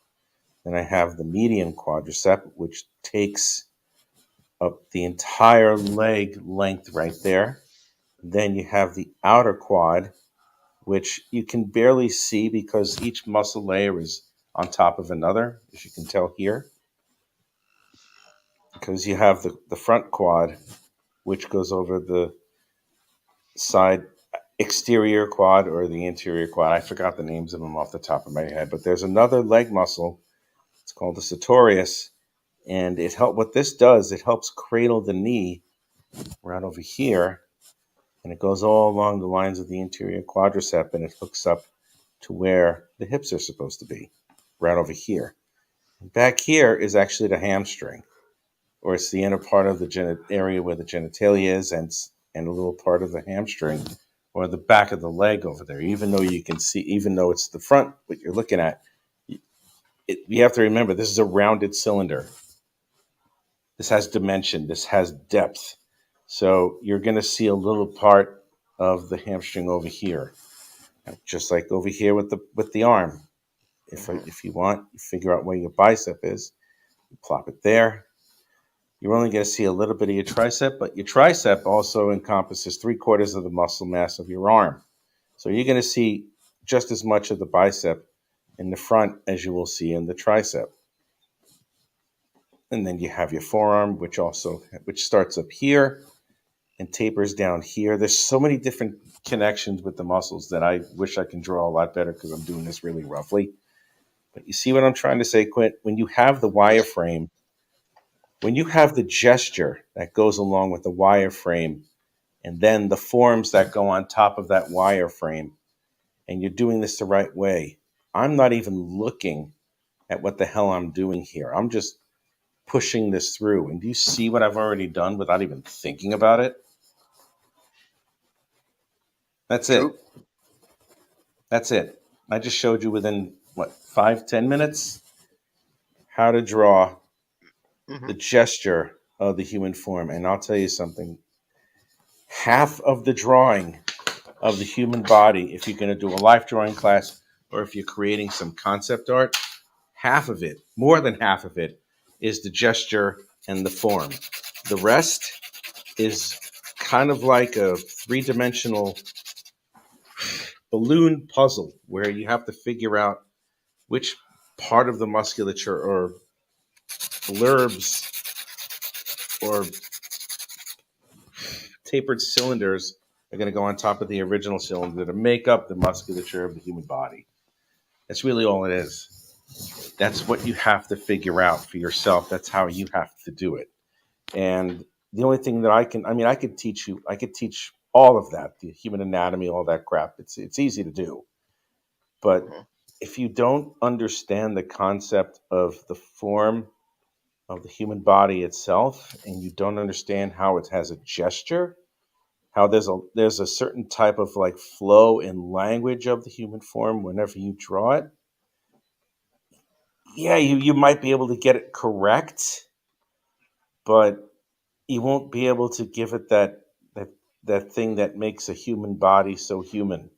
Then I have the median quadricep, which takes up the entire leg length right there. Then you have the outer quad, which you can barely see because each muscle layer is on top of another, as you can tell here. Because you have the front quad, which goes over the side exterior quad or the interior quad. I forgot the names of them off the top of my head, but there's another leg muscle. It's called the sartorius, and what this does, it helps cradle the knee right over here, and it goes all along the lines of the interior quadricep, and it hooks up to where the hips are supposed to be, right over here. And back here is actually the hamstring, or it's the inner part of the area where the genitalia is, and a little part of the hamstring, or the back of the leg over there. Even though you can see, even though it's the front, what you're looking at, you have to remember, this is a rounded cylinder. This has dimension. This has depth. So you're going to see a little part of the hamstring over here, just like over here with the arm. If you want, you figure out where your bicep is, you plop it there. You're only going to see a little bit of your tricep, but your tricep also encompasses 3/4 of the muscle mass of your arm. So you're going to see just as much of the bicep in the front as you will see in the tricep. And then you have your forearm, which starts up here and tapers down here. There's so many different connections with the muscles that I wish I can draw a lot better because I'm doing this really roughly. But you see what I'm trying to say, Quint? When you have the wireframe, when you have the gesture that goes along with the wireframe, and then the forms that go on top of that wireframe, and you're doing this the right way, I'm not even looking at what the hell I'm doing here. I'm just pushing this through. And do you see what I've already done without even thinking about it? That's True. it. That's it. I just showed you within, 5-10 minutes, how to draw the gesture of the human form. And I'll tell you something. Half of the drawing of the human body, if you're going to do a life drawing class or if you're creating some concept art, half of it, more than half of it, is the gesture and the form. The rest is kind of like a three-dimensional balloon puzzle where you have to figure out which part of the musculature or blurbs or tapered cylinders are going to go on top of the original cylinder to make up the musculature of the human body. That's really all it is. That's what you have to figure out for yourself. That's how you have to do it. And the only thing that I could teach you, I could teach all of that, the human anatomy, all that crap. It's easy to do. But if you don't understand the concept of the form of the human body itself, and you don't understand how it has a gesture, how there's a certain type of like flow and language of the human form whenever you draw it, yeah, you might be able to get it correct, but you won't be able to give it that thing that makes a human body so human.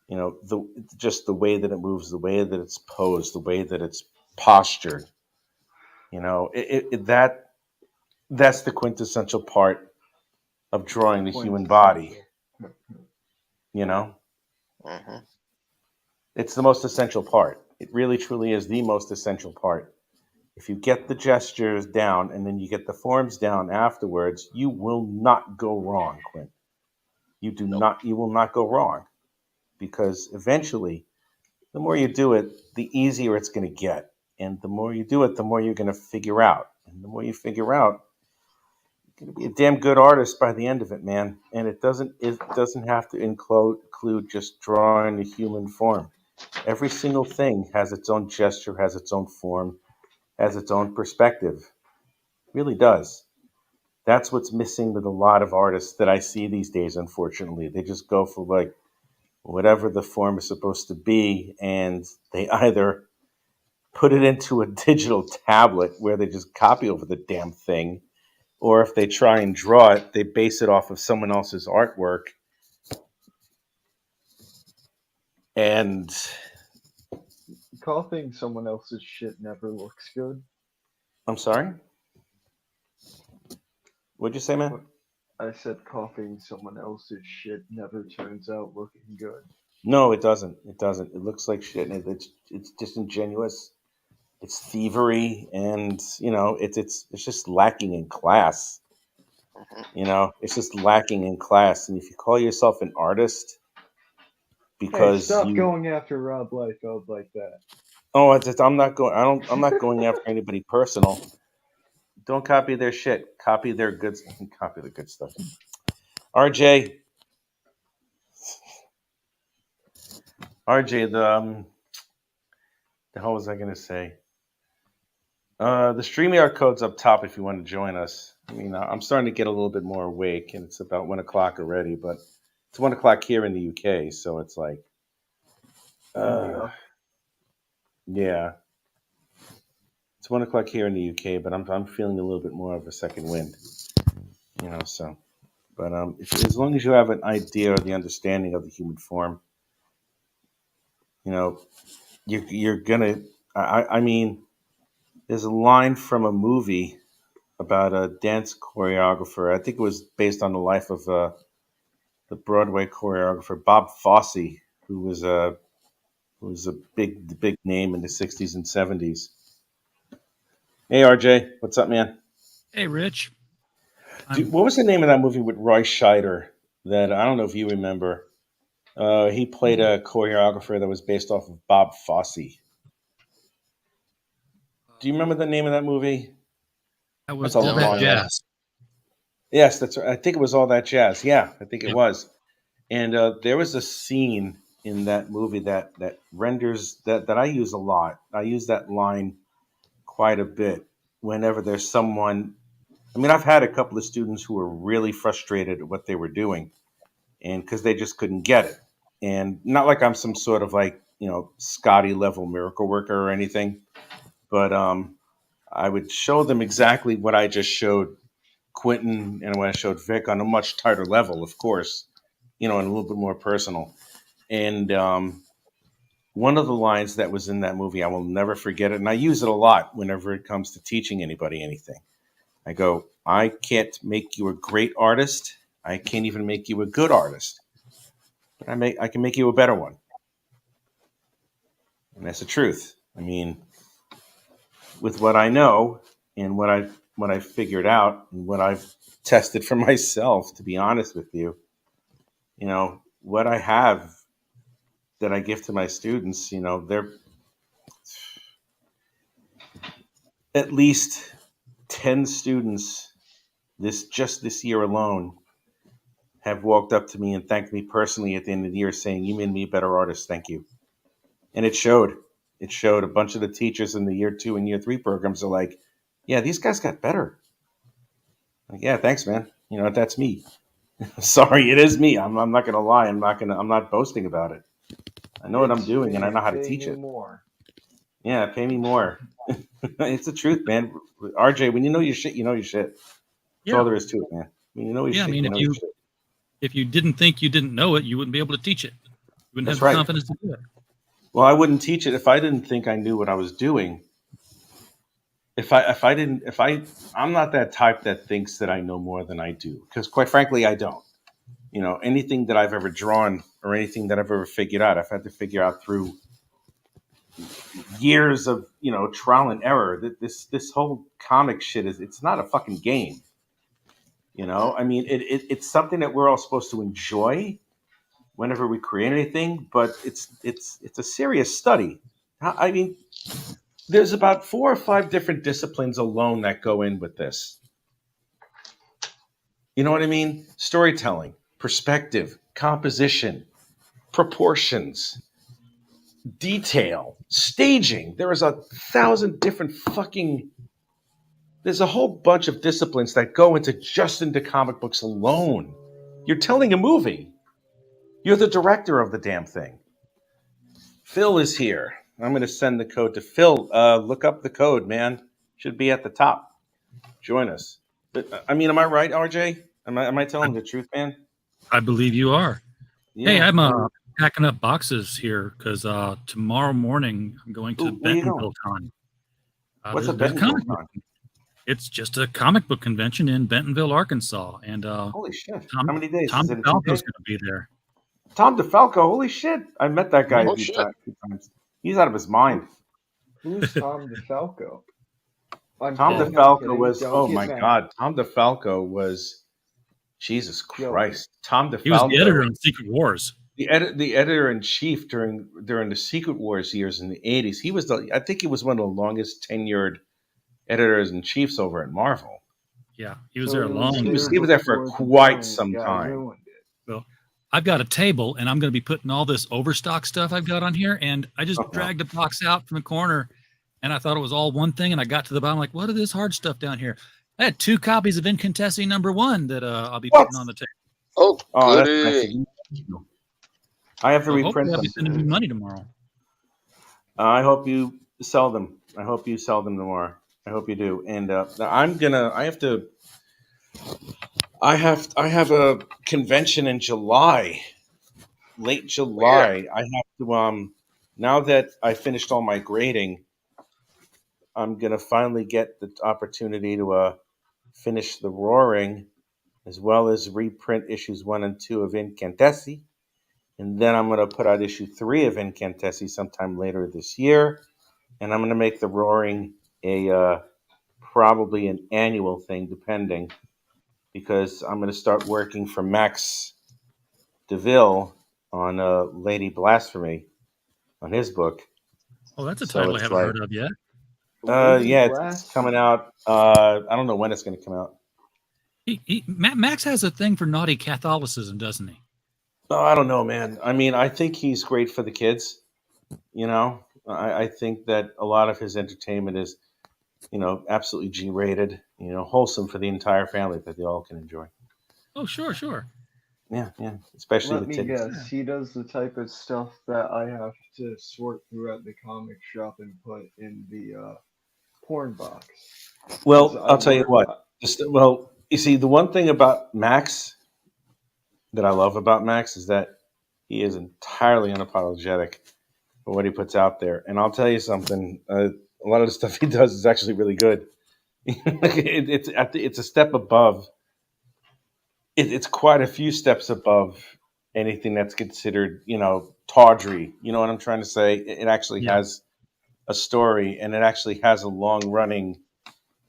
You know, just the way that it moves, the way that it's posed, the way that it's postured. You know, that's the quintessential part of drawing the human body. You know, it's the most essential part. It really, truly is the most essential part. If you get the gestures down and then you get the forms down afterwards, you will not go wrong, Quint. You will not go wrong, because eventually, the more you do it, the easier it's going to get. And the more you do it, the more you're going to figure out. And the more you figure out, you're going to be a damn good artist by the end of it, man. And it doesn't have to include just drawing the human form. Every single thing has its own gesture, has its own form, has its own perspective. It really does. That's what's missing with a lot of artists that I see these days, unfortunately. They just go for like whatever the form is supposed to be, and they either put it into a digital tablet where they just copy over the damn thing, or if they try and draw it, they base it off of someone else's artwork. And Copying someone else's shit never looks good. I'm sorry? What'd you say, man? I said copying someone else's shit never turns out looking good. No, it doesn't. It doesn't. It looks like shit, and it's disingenuous. It's thievery, and you know, it's just lacking in class. You know, it's just lacking in class. And if you call yourself an artist Hey, because stop going after Rob Liefeld like that. I'm not going. I'm not going after anybody personal. Don't copy their shit. Copy their good. Copy the good stuff. RJ, the hell was I going to say? The StreamYard code's up top if you want to join us. I mean, I'm starting to get a little bit more awake, and it's about 1 o'clock already, but it's 1 o'clock here in the UK, so it's like, yeah, it's 1 o'clock here in the UK, but I'm feeling a little bit more of a second wind, you know. So, but as long as you have an idea or the understanding of the human form, you know, you're gonna. I mean, there's a line from a movie about a dance choreographer. I think it was based on the life of the Broadway choreographer Bob Fosse, who was a big name in the 60s and 70s. Hey, RJ, what's up, man? Hey, Rich. What was the name of that movie with Roy Scheider that I don't know if you remember? He played a choreographer that was based off of Bob Fosse. Do you remember the name of that movie? That was All That Jazz. Yes, that's right. I think it was All That Jazz. Yeah, I think it was. And there was a scene in that movie that renders that I use a lot. I use that line quite a bit. whenever there's someone, I mean, I've had a couple of students who were really frustrated at what they were doing, and because they just couldn't get it. And not like I'm some sort of like, Scotty level miracle worker or anything, but I would show them exactly what I just showed Quentin and what I showed Vic on a much tighter level, of course, and a little bit more personal. And one of the lines that was in that movie, I will never forget it. And I use it a lot whenever it comes to teaching anybody anything. I go, I can't make you a great artist. I can't even make you a good artist. But I can make you a better one. And that's the truth. I mean, with what I know and what I've figured out and what I've tested for myself, to be honest with you, what I have that I give to my students, they're at least 10 students this year alone have walked up to me and thanked me personally at the end of the year saying, you made me a better artist. Thank you. And it showed. It showed. A bunch of the teachers in the year 2 and year 3 programs are like, yeah, these guys got better. Like, yeah, thanks, man. That's me. Sorry, it is me. I'm not going to lie. I'm not boasting about it. I know what I'm doing and I know how to teach it. More. Yeah, pay me more. It's the truth, man. RJ, when you know your shit, you know your shit. That's all there is to it, man. When you know your shit, you know your shit. If you didn't think you didn't know it, you wouldn't be able to teach it. You wouldn't That's have the right. confidence to do it. Well, I wouldn't teach it if I didn't think I knew what I was doing. I'm not that type that thinks that I know more than I do, because quite frankly, I don't. Anything that I've ever drawn or anything that I've ever figured out, I've had to figure out through years of, trial and error. This whole comic shit it's not a fucking game. I mean, it's something that we're all supposed to enjoy whenever we create anything, but it's a serious study. I mean, there's about 4 or 5 different disciplines alone that go in with this. You know what I mean? Storytelling, perspective, composition, proportions, detail, staging. There is 1,000 different there's a whole bunch of disciplines that go into comic books alone. You're telling a movie. You're the director of the damn thing. Phil is here. I'm going to send the code to Phil. Look up the code, man. Should be at the top. Join us. But, I mean, am I right, RJ? Am I telling the truth, man? I believe you are. Yeah. Hey, I'm packing up boxes here because tomorrow morning I'm going to Bentonville Con. What's a Bentonville Con? It's just a comic book convention in Bentonville, Arkansas. And holy shit! How many days? Tom DeFalco's going to be there. Tom DeFalco, holy shit! I met that guy a few times. He's out of his mind. Who's Tom DeFalco? Tom DeFalco was, oh my God, Tom DeFalco was, Jesus Christ. Tom DeFalco. He was the editor on Secret Wars. The editor in chief during the Secret Wars years in the 80s. I think he was one of the longest tenured editors in chiefs over at Marvel. Yeah, he was there long. He was there for quite some time. Well, I've got a table, and I'm going to be putting all this overstock stuff I've got on here, and I just dragged a box out from the corner, and I thought it was all one thing, and I got to the bottom, like, what is this hard stuff down here? I had 2 copies of Incontessi #1 that I'll be putting on the table. Goody. I have to reprint them. I'll be sending me money tomorrow. I hope you sell them. I hope you sell them tomorrow. I hope you do. And I have a convention in July, late July. I have to now that I finished all my grading, I'm gonna finally get the opportunity to finish the Roaring, as well as reprint issues 1 and 2 of Incantessi, and then I'm gonna put out issue 3 of Incantessi sometime later this year, and I'm gonna make the Roaring probably an annual thing, depending, because I'm gonna start working for Max DeVille on Lady Blasphemy on his book. Oh, that's a title I haven't heard of yet. Yeah, it's coming out. I don't know when it's going to come out. Max has a thing for naughty Catholicism, doesn't he? Oh, I don't know, man. I mean, I think he's great for the kids. I think that a lot of his entertainment is absolutely G-rated, wholesome for the entire family that they all can enjoy. Oh, sure. Yeah, especially Let the me titties. guess. He does the type of stuff that I have to sort through at the comic shop and put in the porn box. 'Cause Well, I I'll tell you work. what. You see, the one thing about Max that I love about Max is that he is entirely unapologetic for what he puts out there. And I'll tell you something. A lot of the stuff he does is actually really good. It's a step above. It's quite a few steps above anything that's considered, tawdry. You know what I'm trying to say? It actually Yeah. has a story, and it actually has a long running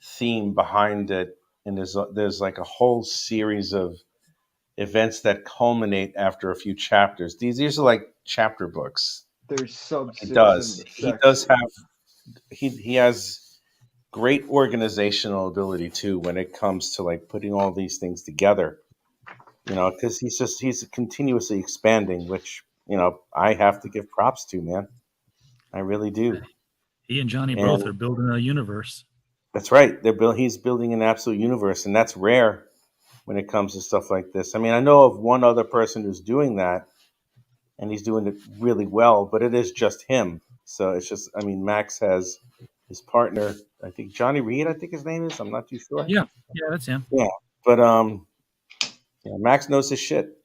theme behind it. And there's like a whole series of events that culminate after a few chapters. These are like chapter books. There's He substance in does. the He does section. have. He has great organizational ability too when it comes to like putting all these things together. Because he's continuously expanding, which I have to give props to, man. I really do. He and Johnny And both are building a universe. that's right. He's building an absolute universe, and that's rare when it comes to stuff like this. I mean, I know of one other person who's doing that, and he's doing it really well, but it is just him. So it's just, I mean, Max has his partner, I think Johnny Reed, I think his name is. I'm not too sure. Yeah, that's him. Yeah, but Max knows his shit,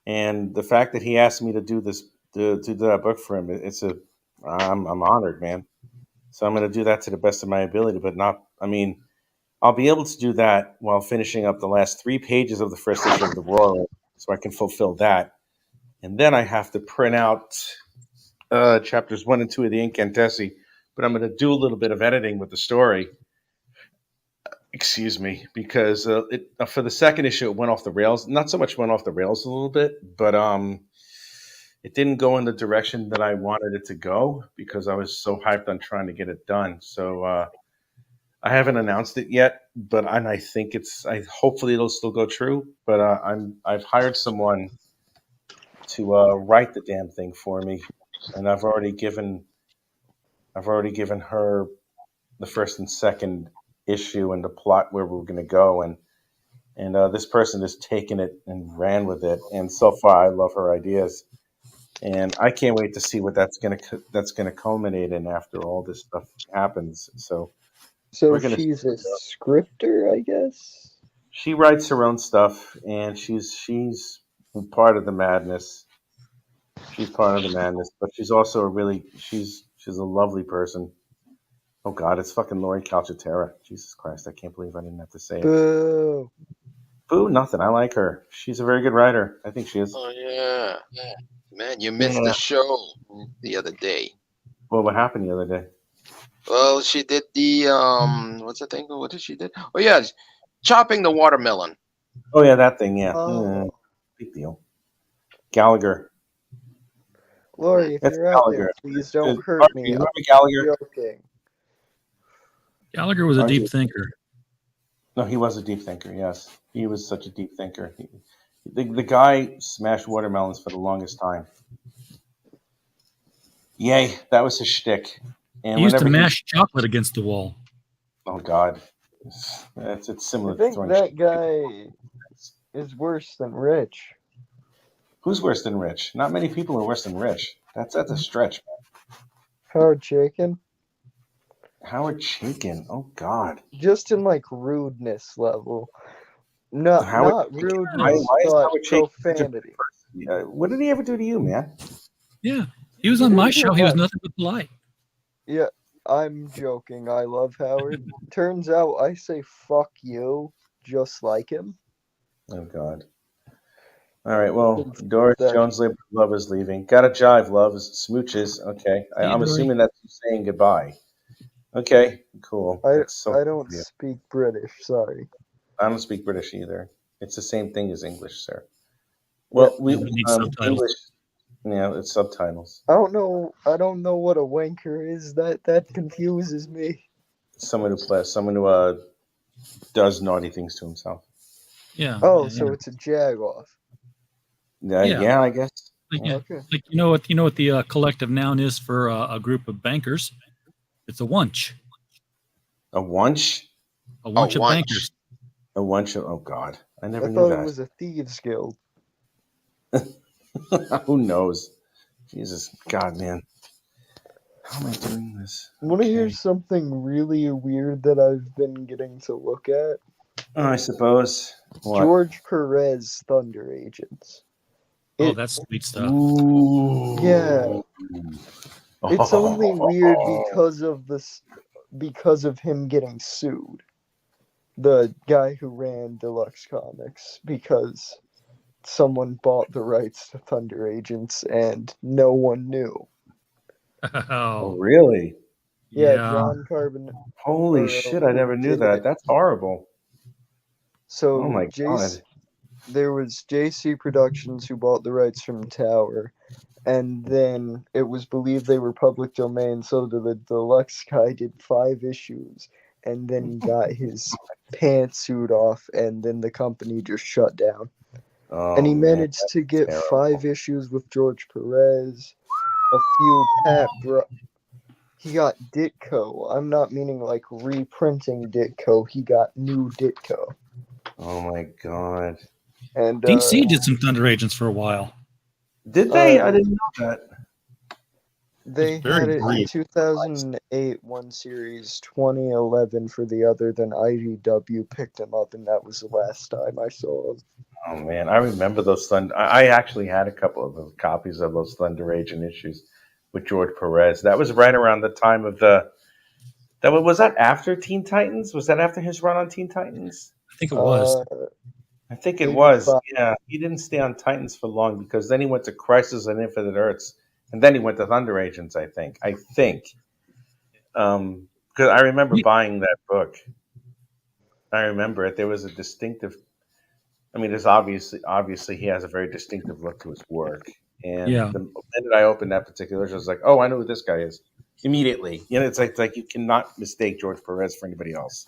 and the fact that he asked me to do this, to do that book for him, I'm honored, man. So I'm going to do that to the best of my ability, but not. I mean, I'll be able to do that while finishing up the last 3 pages of the first issue of the Roarer, so I can fulfill that. And then I have to print out chapters 1 and 2 of the Incantessi, but I'm going to do a little bit of editing with the story. Excuse me, because for the second issue, it went off the rails. Not so much went off the rails a little bit, but it didn't go in the direction that I wanted it to go because I was so hyped on trying to get it done. So I haven't announced it yet, but I think hopefully it'll still go true. But I've hired someone to write the damn thing for me, and I've already given her the first and second issue and the plot where we're going to go, and this person has taken it and ran with it, and so far I love her ideas, and I can't wait to see what that's going to culminate in after all this stuff happens. So we're gonna. She's a scripter, I guess. She writes her own stuff, and she's part of the madness. She's part of the madness, but she's also she's a lovely person. Oh God, it's fucking Lori Calcaterra. Jesus Christ, I can't believe I didn't have to say it. Boo. Boo, nothing. I like her. She's a very good writer. I think she is. Oh yeah, man, you missed the show the other day. Well, what happened the other day? Well, she did the what's the thing? What did she do? Oh yeah, chopping the watermelon. Oh yeah, that thing. Yeah, big deal. Gallagher. Lori, if That's you're out Gallagher. there, please don't hurt me. You remember Gallagher? I'm joking. Gallagher was a deep thinker. No, he was a deep thinker. Yes, he was such a deep thinker. The guy smashed watermelons for the longest time. Yay, that was his shtick. And He used to mash chocolate against the wall. Oh God, it's similar. I think that guy is worse than Rich. Who's worse than Rich? Not many people are worse than Rich. That's a stretch, man. Howard Chaykin? Howard Chaykin. Oh God. Just in like rudeness level. Not rudeness, but profanity. What did he ever do to you, man? Yeah, he was on my show. He was nothing but polite. Yeah, I'm joking. I love Howard. Turns out I say fuck you just like him. Oh God. All right. Well, Doris Jones Love is leaving. Got a jive, love. Smooches. Okay. I'm assuming that's you saying goodbye. Okay. Cool. I don't speak British. Sorry. I don't speak British either. It's the same thing as English, sir. Well, we need subtitles. English. Yeah, it's subtitles. I don't know what a wanker is. That confuses me. Someone who does naughty things to himself. Yeah. Oh, so it's a jag-off. Yeah, I guess. Okay. Like you know what the collective noun is for a group of bankers? It's a wunch. A wunch? A bunch of wunch. bankers. A wunch? Oh God, I never I knew thought that. it was a thieves guild. Who knows? Jesus, God, man. How am I doing this? Want to hear Okay. something really weird that I've been getting to look at? Oh, I suppose. What? George Perez Thunder Agents. Oh, It, that's sweet stuff. Ooh. yeah, it's only weird Oh. because of him getting sued. The guy who ran Deluxe Comics, because someone bought the rights to Thunder Agents and no one knew. Oh, Oh, really? Yeah, yeah. John Carbon. Holy or, shit! I who never knew did that. it. That's horrible. So Oh my God. there was JC Productions who bought the rights from Tower, and then it was believed they were public domain, so the deluxe guy did 5 issues and then got his pantsuit off, and then the company just shut down. Oh And he man, managed to get terrible. 5 issues with George Perez, a few he got Ditko. I'm not meaning like reprinting Ditko. He got new Ditko. Oh my God. And DC did some Thunder Agents for a while. Did they? I didn't know that. they It's very had it in brief. 2008, one series, 2011 for the other, then IDW picked him up, and that was the last time I saw him. Oh man, I remember those Thunder. I actually had a couple of those copies of those Thunder Agent issues with George Perez. That was right around the time of the. Was that after Teen Titans? Was that after his run on Teen Titans? I think it was. I think it was. 85. Yeah, he didn't stay on Titans for long because then he went to Crisis on Infinite Earths, and then he went to Thunder Agents. I think. Because I remember buying that book. I remember it. There was a distinctive. I mean, there's obviously he has a very distinctive look to his work. And Yeah. the minute I opened that particular issue, I was like, "Oh, I know who this guy is." Immediately, it's like you cannot mistake George Perez for anybody else.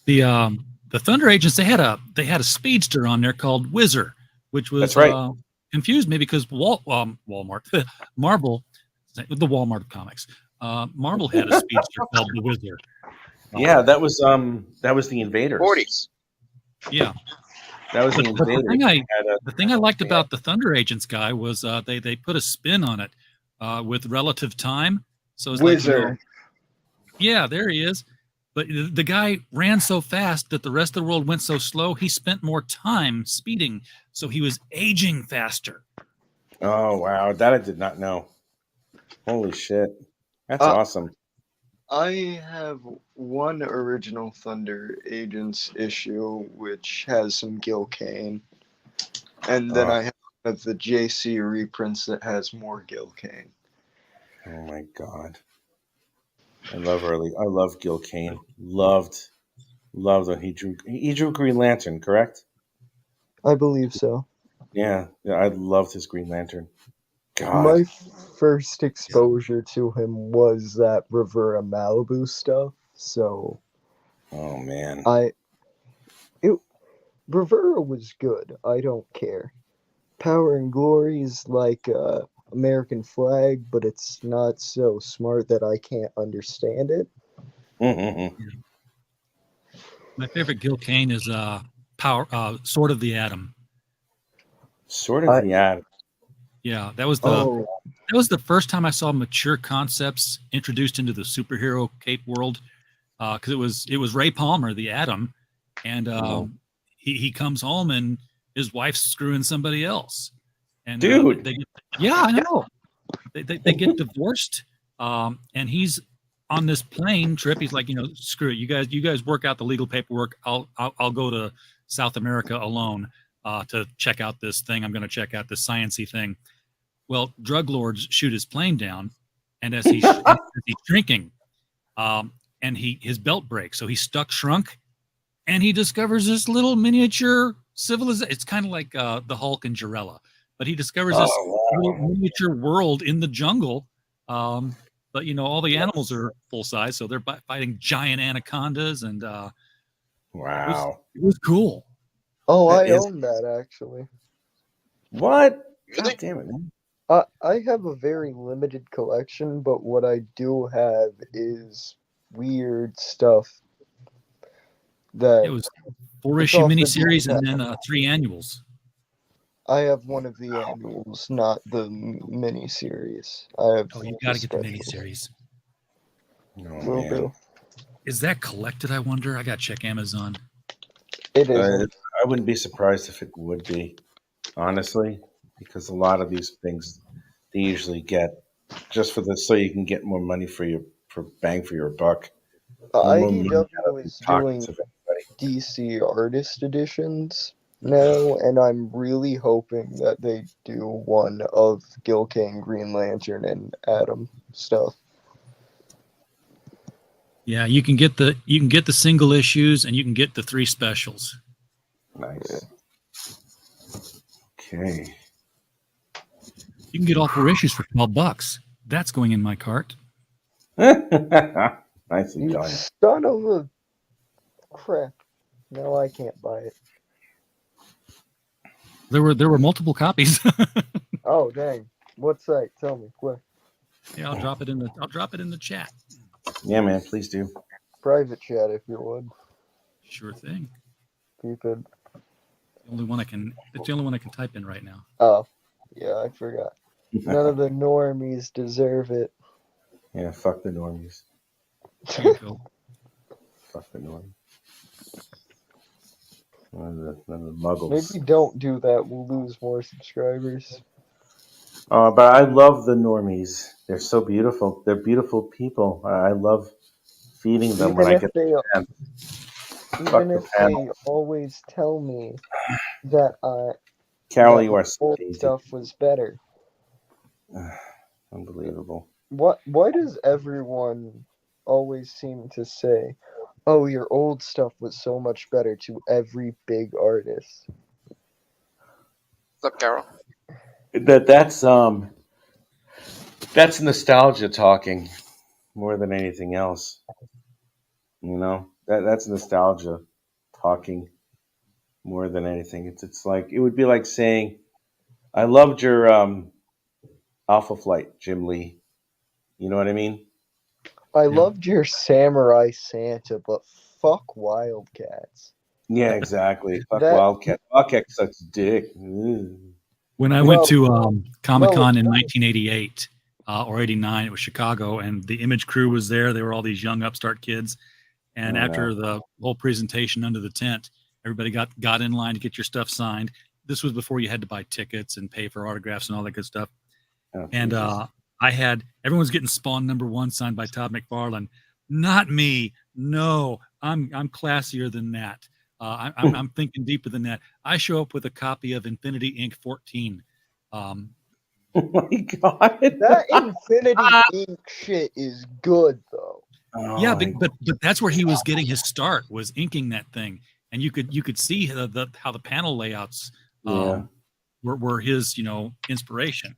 The Thunder Agents, they had a speedster on there called Whizzer, which was That's right. Confused me because Walmart, Marvel, the Walmart of comics, Marvel had a speedster called the Whizzer. Yeah, that was the Invaders. 40s. Yeah. That was the But Invaders. the thing I liked about the Thunder Agents guy was they put a spin on it with relative time. So it's Whizzer. yeah, there he is. But the guy ran so fast that the rest of the world went so slow, he spent more time speeding. So he was aging faster. Oh, wow. That I did not know. Holy shit. That's awesome. I have one original Thunder Agents issue, which has some Gil Kane. And then I have the JC reprints that has more Gil Kane. Oh, my God. I love Gil Kane. Loved when he drew Green Lantern, correct? I believe so. Yeah, I loved his Green Lantern. God. My first exposure to him was that Rivera Malibu stuff, so Oh man. Rivera was good. I don't care. Power and Glory is like American flag, but it's not so smart that I can't understand it. My favorite Gil Kane is Sword of the Atom. Sword of the Atom. Yeah, that was the first time I saw mature concepts introduced into the superhero cape world. Because it was Ray Palmer, the Atom, and he comes home and his wife's screwing somebody else. And dude, I know. They get divorced, and he's on this plane trip. He's like, screw it, you guys work out the legal paperwork. I'll go to South America alone to check out this thing. I'm going to check out this sciencey thing. Well, drug lords shoot his plane down, and as he's drinking, and his belt breaks, so he's shrunk, and he discovers this little miniature civilization. It's kind of like the Hulk and Jarella, but he discovers this little miniature world in the jungle. But all the animals are full size, so they're fighting giant anacondas, and wow, it was cool. Oh, I own that actually. What? God damn it, man. I have a very limited collection, but what I do have is weird stuff That It was 4 it's issue off the miniseries beaten and path. then 3 annuals. I have one of the annuals, not the mini series. I have Oh, you the got to get the specials. miniseries. Oh, Will man. do. Is that collected? I wonder. I got to check Amazon. It isn't. I wouldn't be surprised if it would be, honestly, because a lot of these things they usually get just for so you can get more money for bang for your buck. More money out of IDW the is pockets doing of everybody. DC artist editions now, and I'm really hoping that they do one of Gil Kane, Green Lantern, and Atom stuff. Yeah, you can get the single issues and you can get the 3 specials. Nice. Okay. You can get all 4 issues for $12. That's going in my cart. Nicely You done. son of a crap. No, I can't buy it. There were multiple copies. Oh dang. What site? Tell me, quick. Yeah, I'll drop it in the chat. Yeah, man. Please do. Private chat if you would. Sure thing. Keep it. It's the only one I can type in right now. Oh, yeah, I forgot. None of the normies deserve it. Yeah, fuck the normies. There you go. Fuck the normies. None of the muggles. Maybe don't do that. We'll lose more subscribers. But I love the normies. They're so beautiful. They're beautiful people. I love feeding them when I get the chance. Even if they always tell me that Carol, that you are so old easy. stuff was better. Unbelievable. Why does everyone always seem to say, "Oh, your old stuff was so much better" to every big artist? What's up, Carol? That's nostalgia talking more than anything else. You know, that's nostalgia talking more than anything. It's like it would be like saying, "I loved your Alpha Flight, Jim Lee." You know what I mean? I loved your Samurai Santa, but fuck Wildcats. Yeah, exactly. Fuck That- Wildcat. Wildcat sucks dick. Ugh. When I went to Comic-Con in 1988 or 89, it was Chicago, and the Image crew was there. They were all these young upstart kids. And after the whole presentation under the tent, everybody got in line to get your stuff signed. This was before you had to buy tickets and pay for autographs and all that good stuff. Oh, and everyone's getting Spawn #1 signed by Todd McFarlane. Not me. No, I'm classier than that. I'm thinking deeper than that. I show up with a copy of Infinity Inc. 14. Oh my god! That Infinity Inc. shit is good though. Oh, Yeah, but that's where he was getting his start, was inking that thing, and you could see how the panel layouts were his inspiration.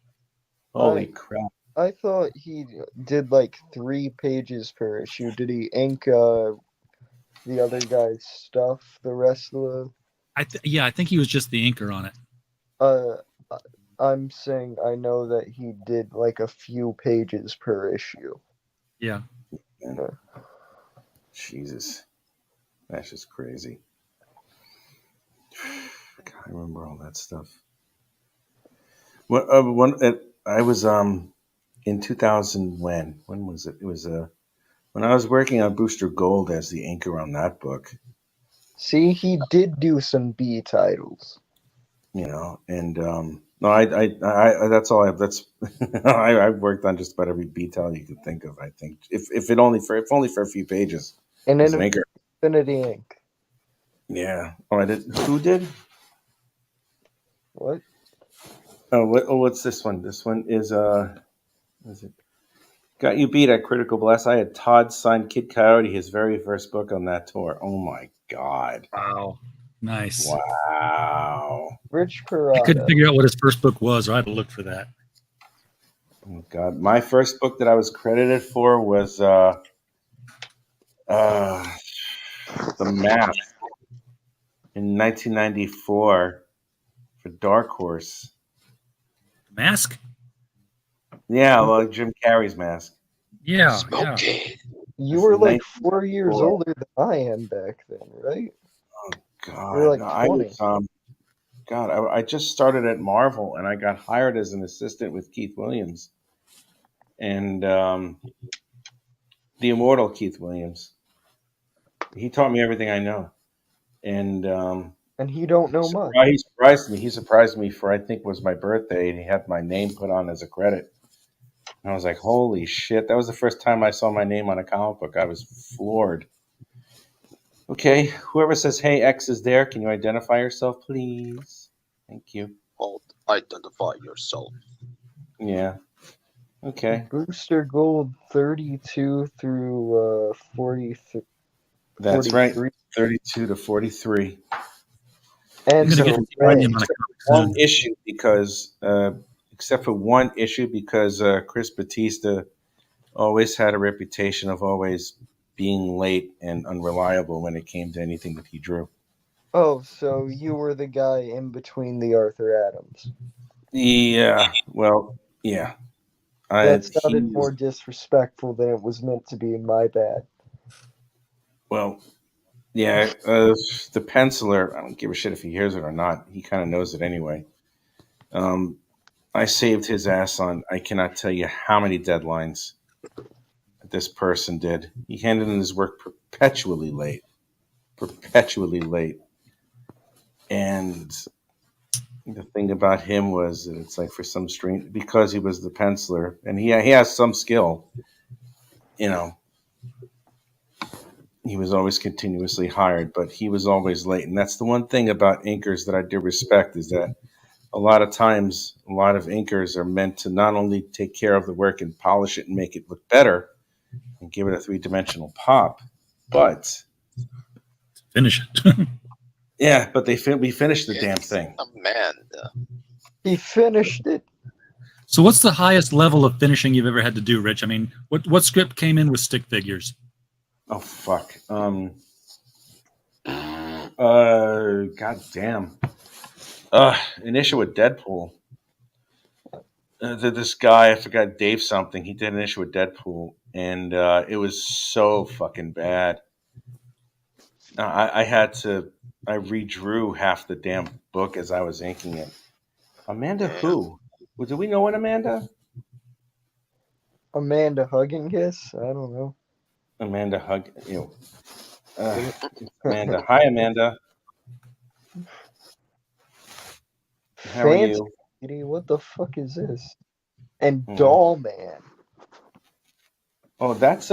Holy crap! I thought he did like 3 pages per issue. Did he ink the other guy's stuff? The rest of the I think he was just the inker on it. I'm saying I know that he did like a few pages per issue. Yeah. Jesus, that's just crazy. God, I remember all that stuff. I was in 2000 when was it? It was when I was working on Booster Gold as the anchor on that book. See, he did do some B titles. And no, I that's all I have. That's I've worked on just about every B title you could think of. I think if only for a few pages. And as then an anchor. Infinity Inc. Yeah. Oh, I did. Who did? What? What's this one? This one is is it? Got You Beat at Critical Blast. I had Todd sign Kid Coyote, his very first book on that tour. Oh my god! Wow, nice. Wow. Rich Parada. I couldn't figure out what his first book was, or I had to look for that. Oh god, my first book that I was credited for was The Mask in 1994 for Dark Horse. Mask? Yeah, like Jim Carrey's Mask. Yeah. Smokey. You were like 1994. 4 years older than I am back then, right? God, You're like I 20. was God, I just started at Marvel and I got hired as an assistant with Keith Williams and the immortal Keith Williams. He taught me everything I know, and And he don't know much. he surprised me. He surprised me for I think was my birthday, and he had my name put on as a credit. And I was like, "Holy shit!" That was the first time I saw my name on a comic book. I was floored. Okay, whoever says, "Hey, X is there," can you identify yourself, please? Thank you. Identify yourself. Yeah. Okay. Booster Gold 32 through 43. That's right. 32 to 43. And I'm gonna the get red. premium on a comic One soon. issue because, except for one issue, because Chris Batista always had a reputation of always being late and unreliable when it came to anything that he drew. Oh, so you were the guy in between the Arthur Adams. Yeah. Well, yeah. That sounded more disrespectful than it was meant to be. My bad. Well, yeah. The penciler, I don't give a shit if he hears it or not. He kind of knows it anyway. I saved his ass on, I cannot tell you how many deadlines this person did. He handed in his work perpetually late. And the thing about him was that it's like for some strange, because he was the penciler and he has some skill, you know, he was always continuously hired, but he was always late. And that's the one thing about inkers that I do respect is that a lot of times, a lot of inkers are meant to not only take care of the work and polish it and make it look better and give it a three-dimensional pop, but Finish it. yeah, but we finished the damn thing. Amanda. He finished it. So what's the highest level of finishing you've ever had to do, Rich? I mean, what script came in with stick figures? Oh fuck. God damn. An issue with Deadpool. This guy, I forgot Dave something. He did an issue with Deadpool, and it was so fucking bad. I redrew half the damn book as I was inking it. Amanda who? Well, do we know an Amanda? Amanda Hugginkiss? I don't know. Amanda Hug. Amanda. Hi, Amanda. How are Fancy you? Lady, what the fuck is this? And Doll Man. Oh, that's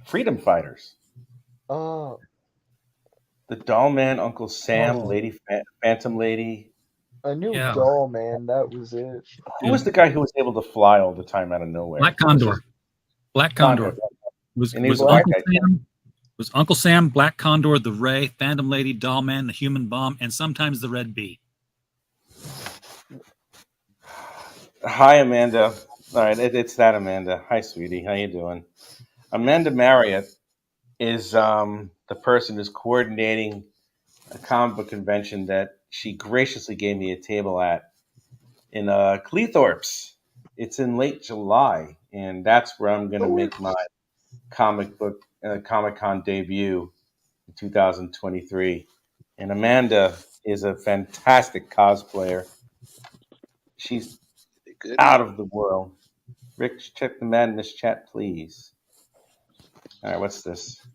Freedom Fighters. Oh. The Doll Man, Uncle Sam, Oh. Lady Phantom Lady. I knew Doll Man, that was it. Who was the guy who was able to fly all the time out of nowhere? Black Condor. Black Condor. Was Uncle Sam, Black Condor, the Ray, Phantom Lady, Doll Man, the Human Bomb, and sometimes the Red Bee. Hi, Amanda. All right, it's that Amanda. Hi, sweetie. How you doing? Amanda Marriott is the person who's coordinating a comic book convention that she graciously gave me a table at in Cleethorpes. It's in late July, and that's where I'm going to make my Comic-Con debut in 2023. And Amanda is a fantastic cosplayer. She's out of the world. Rick, check the Madness chat, please. All right, what's this?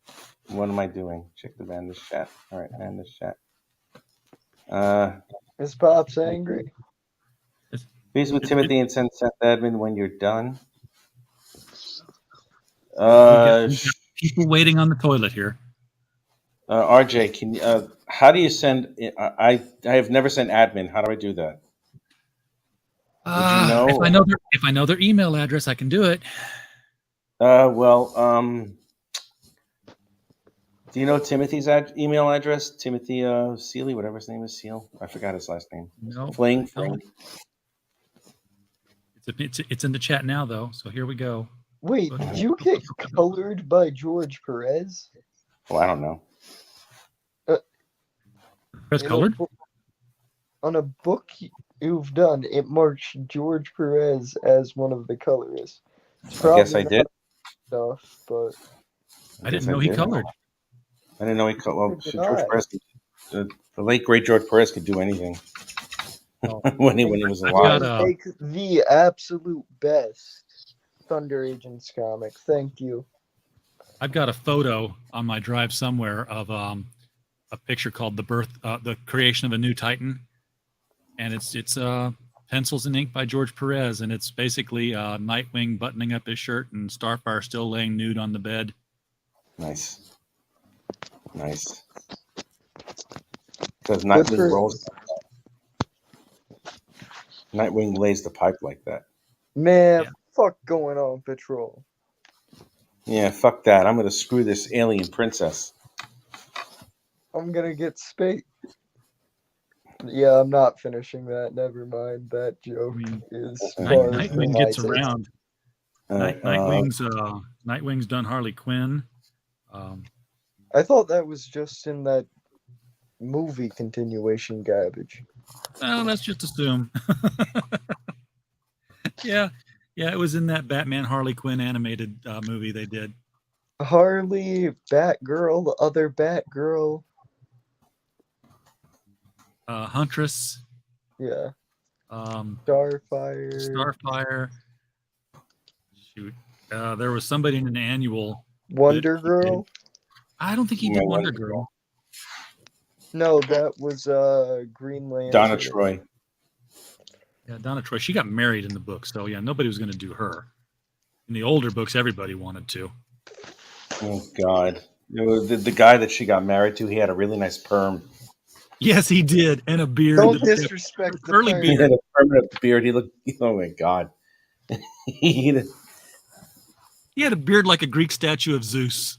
What am I doing? Check the Madness chat. All right, Madness chat. Is Pops angry? Please with Timothy and send admin when you're done. We got people waiting on the toilet here. RJ, can you, how do you send? I have never sent admin. How do I do that? Would you know? If I know their email address, I can do it. Do you know Timothy's email address? Timothy Seeley, whatever his name is, Seal. I forgot his last name. No. Fling. It's in the chat now, though. So here we go. Wait, did you get colored by George Perez? Well, I don't know. Perez colored? On a book you've done, it marks George Perez as one of the colorists. I guess I did. Stuff, but I didn't know he colored. I didn't know he colored. Well, Did George I? Perez, the late great George Perez could do anything Oh, when he was I've alive. got Make the absolute best Thunder Agents comic. Thank you. I've got a photo on my drive somewhere of a picture called the creation of a new Titan, and it's pencils and ink by George Perez, and it's basically Nightwing buttoning up his shirt and Starfire still laying nude on the bed. Nice. Because Nightwing lays the pipe like that. Man, Yeah. fuck going on patrol. Yeah, fuck that. I'm gonna screw this alien princess. I'm gonna get spate. Yeah, I'm not finishing that. Never mind. That joke is far Nightwing from gets my taste. around. Nightwing's done Harley Quinn. I thought that was just in that movie continuation garbage. Well, let's just assume. Yeah, it was in that Batman Harley Quinn animated movie they did. Harley, Batgirl, the other Batgirl. Huntress. Yeah. Starfire. Starfire. Shoot. There was somebody in an annual. Wonder Girl? I don't think he did Wonder Girl. No, that was Green Lantern. Donna Troy. Yeah, Donna Troy. She got married in the book, so yeah, nobody was going to do her. In the older books, everybody wanted to. Oh God! The guy that she got married to, he had a really nice perm. Yes, he did, and a beard. Don't disrespect the curly perm. He had a permanent beard. He looked. Oh my God! He had a beard like a Greek statue of Zeus.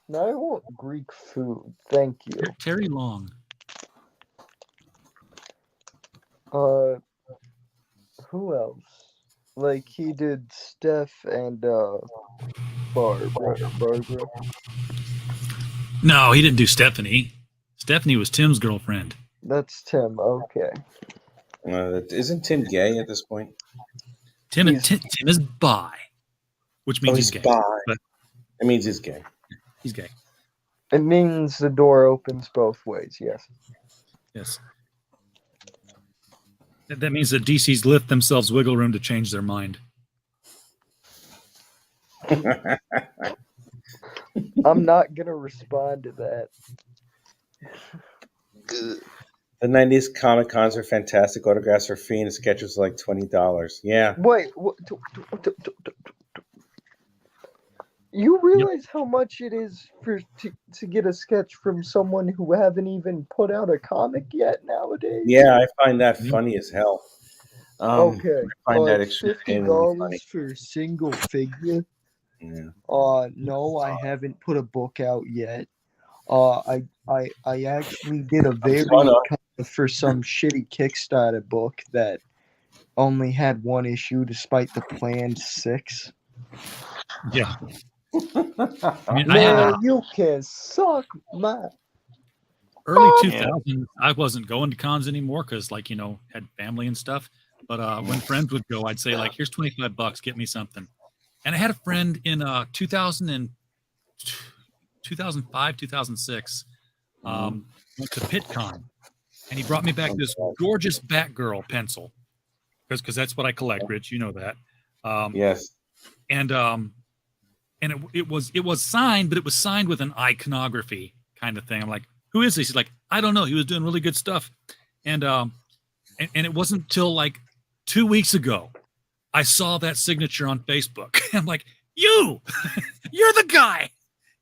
No, I want Greek food. Thank you. Terry Long. Who else? Like he did Steph and Barbara. No, he didn't do Stephanie. Stephanie was Tim's girlfriend. That's Tim. Okay. Isn't Tim gay at this point? Tim is bi, which means he's gay. Bi. But it means he's gay. He's gay. It means the door opens both ways. Yes. Yes. That means that DC's left themselves wiggle room to change their mind. I'm not gonna respond to that. The 90s Comic Cons are fantastic. Autographs are free and sketches are like $20. Yeah. Wait, you realize how much it is to get a sketch from someone who haven't even put out a comic yet nowadays? Yeah, I find that funny as hell. Okay, I find that $50 funny. for a single figure. Yeah. No, I haven't put a book out yet. I actually did a very for some shitty Kickstarter book that only had one issue despite the planned 6. Yeah. I mean, Man, you can suck my early 2000s. I wasn't going to cons anymore because, had family and stuff. But when friends would go, I'd say, here's $25, get me something. And I had a friend in 2005, 2006, went to PitCon, and he brought me back this gorgeous Batgirl pencil because that's what I collect, Rich. You know that. Yes. And it was signed, but it was signed with an iconography kind of thing. I'm like, who is this? He's like, I don't know. He was doing really good stuff, and it wasn't till 2 weeks ago I saw that signature on Facebook. I'm like, you're the guy.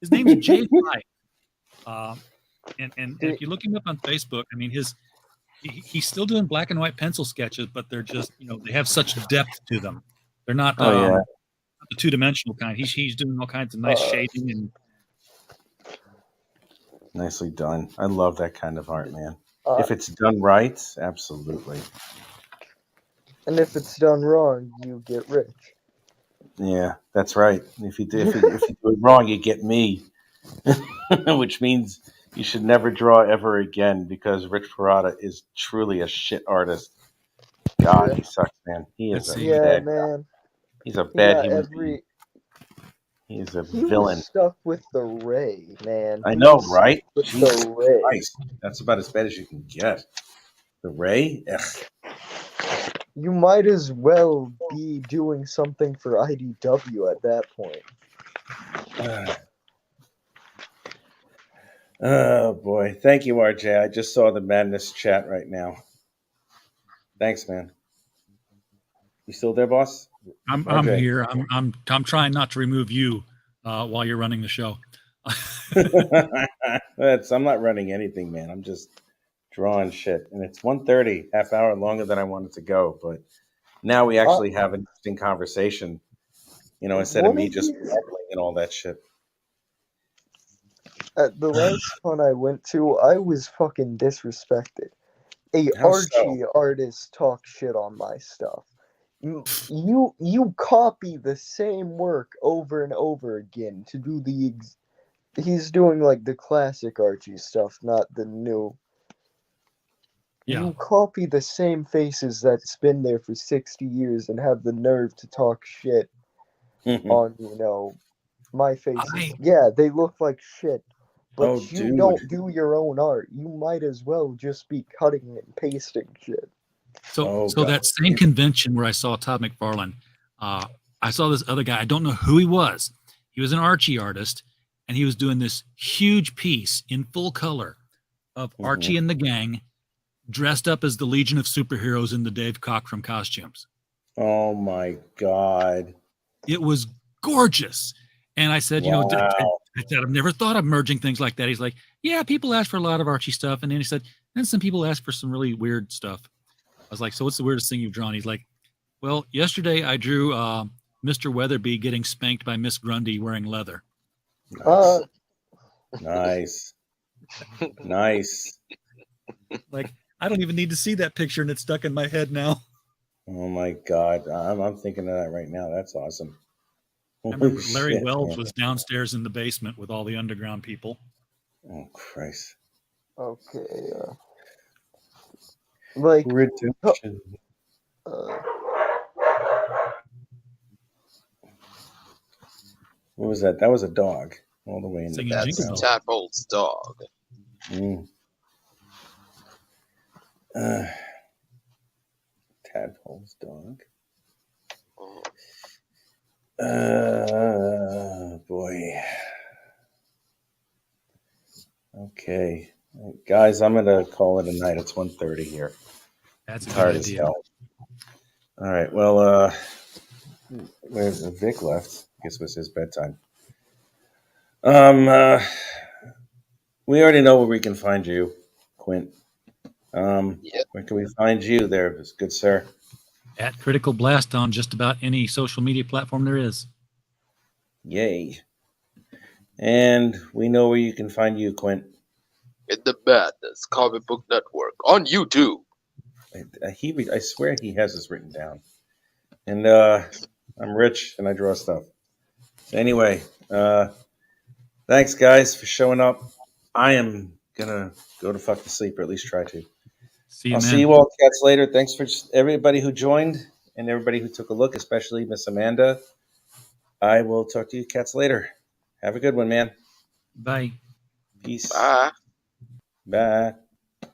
His name's Jay Pye. And if you look him up on Facebook, I mean, he's still doing black and white pencil sketches, but they're just, they have such depth to them. They're not the two-dimensional kind. He's doing all kinds of nice shading and nicely done. I love that kind of art, man. If it's done right, absolutely. And if it's done wrong, you get rich. Yeah, that's right. If you do it wrong, you get me, which means you should never draw ever again because Rich Parada is truly a shit artist. God, he sucks, man. He is a man. He's a He bad got human being. every. He's a He villain. was stuck with the Ray, man. I He know, was stuck right? with Jesus the Ray. Christ. That's about as bad as you can get. The Ray? Ugh. You might as well be doing something for IDW at that point. Oh, boy. Thank you, RJ. I just saw the Madness chat right now. Thanks, man. You still there, boss? I'm RJ. here. I'm trying not to remove you while you're running the show. I'm not running anything, man. I'm just drawing shit. And it's 1:30, half hour longer than I wanted to go. But now we actually have an interesting conversation, instead of One me of just these, rambling and all that shit. at the last con I went to, I was fucking disrespected. A How so? Archie artist talked shit on my stuff. You copy the same work over and over again to do he's doing like the classic Archie stuff, not the new. Yeah. You copy the same faces that's been there for 60 years and have the nerve to talk shit on, my faces. Yeah, they look like shit. But Oh, you dude. don't do your own art. You might as well just be cutting and pasting shit. So God. that same convention where I saw Todd McFarlane, I saw this other guy. I don't know who he was. He was an Archie artist, and he was doing this huge piece in full color of Archie and the gang dressed up as the Legion of Superheroes in the Dave Cockrum costumes. Oh, my God. It was gorgeous. And I said, Wow. I said, I've never thought of merging things like that. He's like, yeah, people ask for a lot of Archie stuff. And then he said, and some people ask for some really weird stuff. I was like, so what's the weirdest thing you've drawn? He's like, well, yesterday I drew Mr. Weatherby getting spanked by Miss Grundy wearing leather. Nice. Nice. Like, I don't even need to see that picture, and it's stuck in my head now. Oh, my God. I'm thinking of that right now. That's awesome. I remember Larry Wells was downstairs in the basement with all the underground people. Oh, Christ. Okay. Like, redemption. What was that? That was a dog all the way in the back. That's Tadpole's dog. Tadpole's dog. Boy. Okay. Guys, I'm going to call it a night. It's 1:30 here. That's I'm tired as hell. All right. Well, where's Vic left? I guess it was his bedtime. We already know where we can find you, Quint. Where can we find you there, good sir? At Critical Blast on just about any social media platform there is. Yay. And we know where you can find you, Quint. In the Madness Comic Book Network on YouTube. I swear he has this written down. And I'm Rich, and I draw stuff. So anyway, thanks, guys, for showing up. I am going to go to fuck to sleep, or at least try to. I'll see you all cats later. Thanks for everybody who joined and everybody who took a look, especially Miss Amanda. I will talk to you cats later. Have a good one, man. Bye. Peace. Bye. Bye.